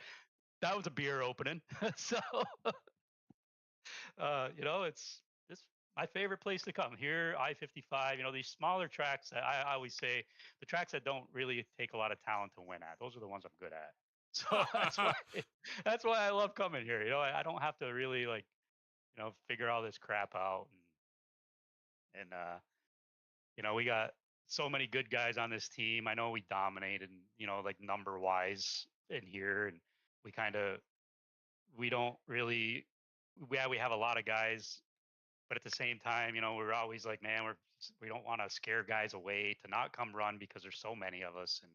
Speaker 9: that was a beer opening. So, you know, it's my favorite place to come here. I-55. You know, these smaller tracks. I always say the tracks that don't really take a lot of talent to win at. Those are the ones I'm good at. So that's why I love coming here. You know, I don't have to really like, you know, figure all this crap out. And you know, we got so many good guys on this team. I know we dominated, you know, like number wise in here, and we don't really, we have a lot of guys, but at the same time, you know, we're always like, man, we don't want to scare guys away to not come run because there's so many of us. And,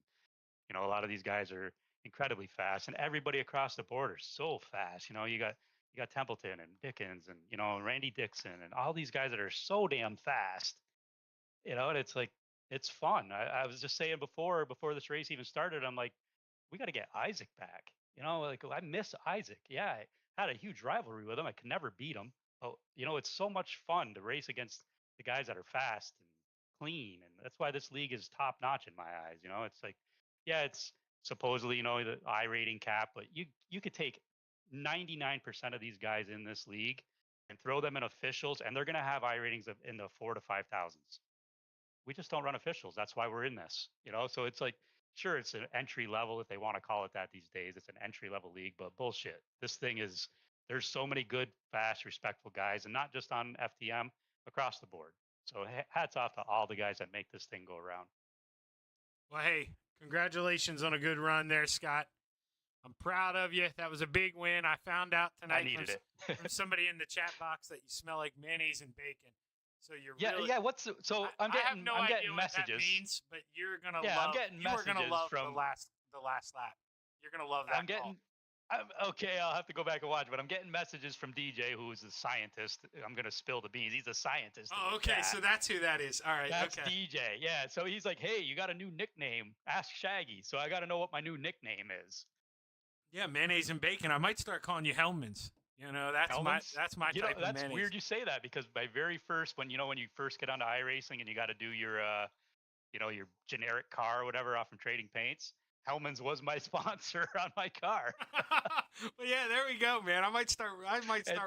Speaker 9: you know, a lot of these guys are incredibly fast, and everybody across the board is so fast. You know, you got Templeton and Dickens and, you know, Randy Dixon and all these guys that are so damn fast, you know, and it's like, it's fun. I was just saying before this race even started, I'm like, we got to get Isaac back. You know, like, I miss Isaac. Yeah, I had a huge rivalry with him. I could never beat him. But, you know, it's so much fun to race against the guys that are fast and clean. And that's why this league is top notch in my eyes. You know, it's like, yeah, it's supposedly, you know, the iRating cap, but you could take 99% of these guys in this league and throw them in officials, and they're going to have iRatings in the 4,000 to 5,000s. We just don't run officials. That's why we're in this, you know? So it's like, sure, it's an entry level, if they want to call it that these days. It's an entry level league, but bullshit. This thing is, there's so many good, fast, respectful guys, and not just on FDM, across the board. So hats off to all the guys that make this thing go around.
Speaker 2: Well, hey, congratulations on a good run there, Scott. I'm proud of you. That was a big win. I found out tonight from somebody in the chat box that you smell like mayonnaise and bacon. So you're really,
Speaker 9: I'm getting
Speaker 2: no idea
Speaker 9: messages.
Speaker 2: What that means, but you're gonna
Speaker 9: love. I'm getting messages
Speaker 2: you're gonna love
Speaker 9: from
Speaker 2: the last lap. You're gonna love that.
Speaker 9: Okay, I'll have to go back and watch, but I'm getting messages from DJ, who is a scientist. I'm gonna spill the beans. He's a scientist.
Speaker 2: Oh, okay. So that's who that is. All right.
Speaker 9: That's
Speaker 2: okay.
Speaker 9: DJ. Yeah. So he's like, "Hey, you got a new nickname? Ask Shaggy." So I got to know what my new nickname is.
Speaker 2: Yeah, mayonnaise and bacon. I might start calling you Hellman's. You know, that's
Speaker 9: Hellman's?
Speaker 2: my
Speaker 9: You know,
Speaker 2: type of
Speaker 9: that's
Speaker 2: mayonnaise.
Speaker 9: weird you say that, because my very first, when you first get onto iRacing and you got to do your your generic car or whatever off from Trading Paints, Hellman's was my sponsor on my car.
Speaker 2: Well, yeah, there we go, man. I might start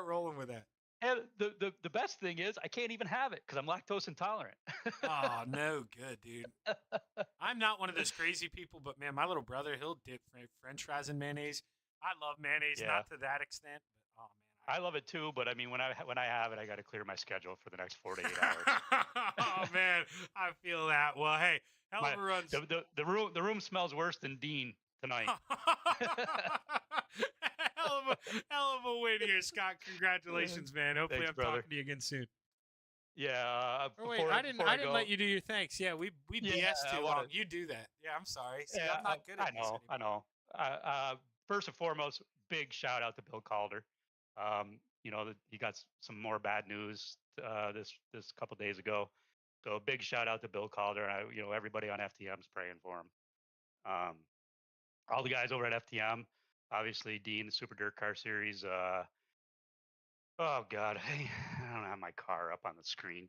Speaker 2: rolling with that.
Speaker 9: And the best thing is I can't even have it because I'm lactose intolerant.
Speaker 2: Oh, no good, dude. I'm not one of those crazy people, but man, my little brother, he'll dip French fries in mayonnaise. I love mayonnaise,
Speaker 9: Yeah.
Speaker 2: not to that extent, but oh man.
Speaker 9: I love it too, but I mean, when I have it, I got to clear my schedule for the next 4 to 8 hours.
Speaker 2: Oh man, I feel that. Well, hey, hell of a run.
Speaker 9: The room smells worse than Dean tonight.
Speaker 2: hell of a win here, Scott. Congratulations, man. Hopefully,
Speaker 9: Thanks,
Speaker 2: I'm
Speaker 9: brother.
Speaker 2: talking to you again soon.
Speaker 9: Yeah.
Speaker 2: Oh, wait, I didn't let you do your thanks. Yeah, we
Speaker 9: Yeah,
Speaker 2: BS
Speaker 9: I
Speaker 2: too
Speaker 9: wanna-
Speaker 2: long. You do that. Yeah, I'm sorry. See,
Speaker 9: Yeah,
Speaker 2: I'm not good at this anymore.
Speaker 9: I know. First and foremost, big shout out to Bill Calder. He got some more bad news this couple days ago. So big shout out to Bill Calder. And everybody on FTM's praying for him. All the guys over at FTM, obviously Dean, the Super Dirt Car Series. Oh God, I don't have my car up on the screen.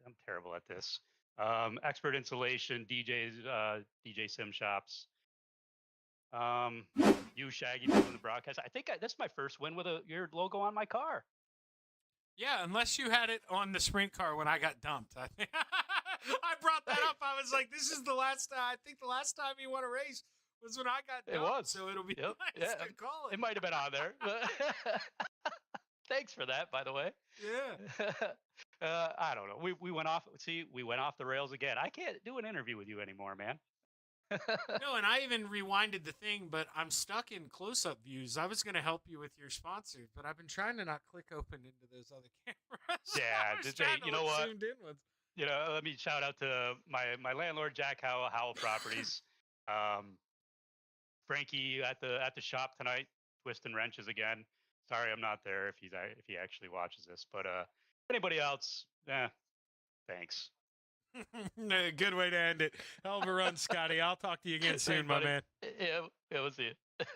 Speaker 9: I'm terrible at this. Expert Insulation, DJ Sim Shops. You, Shaggy, doing the broadcast. I think this is my first win with your logo on my car.
Speaker 2: Yeah, unless you had it on the sprint car when I got dumped. I brought that up. I was like, this is the last time. I think the last time you won a race was when I got dumped.
Speaker 9: It was.
Speaker 2: So it'll be
Speaker 9: Yep.
Speaker 2: nice
Speaker 9: Yeah.
Speaker 2: to call it.
Speaker 9: It might have been on there. Thanks for that, by the way.
Speaker 2: Yeah.
Speaker 9: I don't know. We went off. See, we went off the rails again. I can't do an interview with you anymore, man.
Speaker 2: No, and I even rewinded the thing, but I'm stuck in close-up views. I was going to help you with your sponsor, but I've been trying to not click open into those other cameras.
Speaker 9: Yeah,
Speaker 2: I was
Speaker 9: just
Speaker 2: trying to
Speaker 9: you know
Speaker 2: look
Speaker 9: what?
Speaker 2: zoomed in ones.
Speaker 9: Let me shout out to my landlord, Jack Howell Properties. Frankie at the shop tonight, twisting wrenches again. Sorry, I'm not there if he actually watches this, but anybody else, thanks.
Speaker 2: Good way to end it. Hell of a run, Scotty. I'll talk to you again soon, my man.
Speaker 9: Yeah, we'll see you.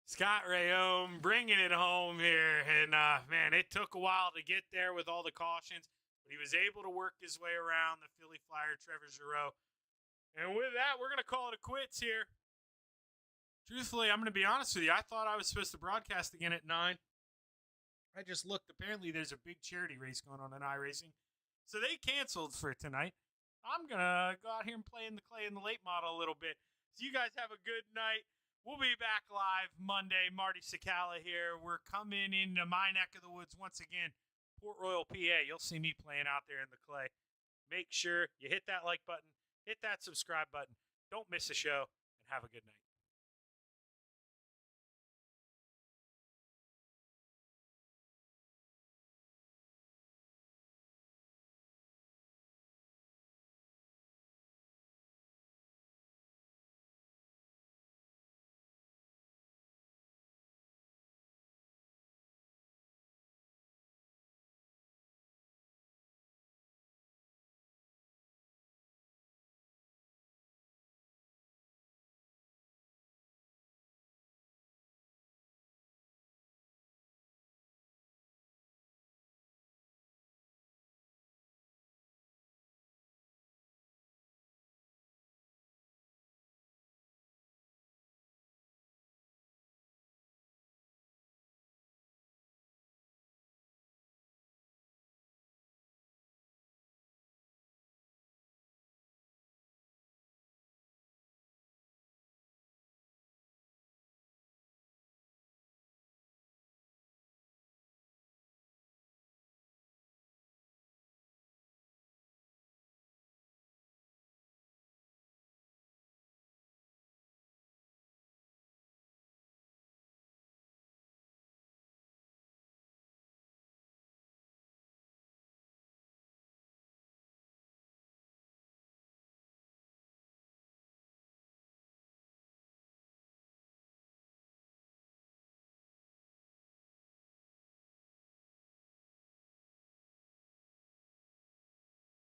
Speaker 2: Scott Rayome bringing it home here. And, man, it took a while to get there with all the cautions, but he was able to work his way around the Philly Flyer, Trevor Giroux. And with that, we're going to call it a quits here. Truthfully, I'm going to be honest with you. I thought I was supposed to broadcast again at 9. I just looked. Apparently, there's a big charity race going on in iRacing. So they canceled for tonight. I'm going to go out here and play in the clay in the late model a little bit. So you guys have a good night. We'll be back live Monday. Marty Sakala here. We're coming into my neck of the woods once again, Port Royal, PA. You'll see me playing out there in the clay. Make sure you hit that like button, hit that subscribe button. Don't miss a show, and have a good night.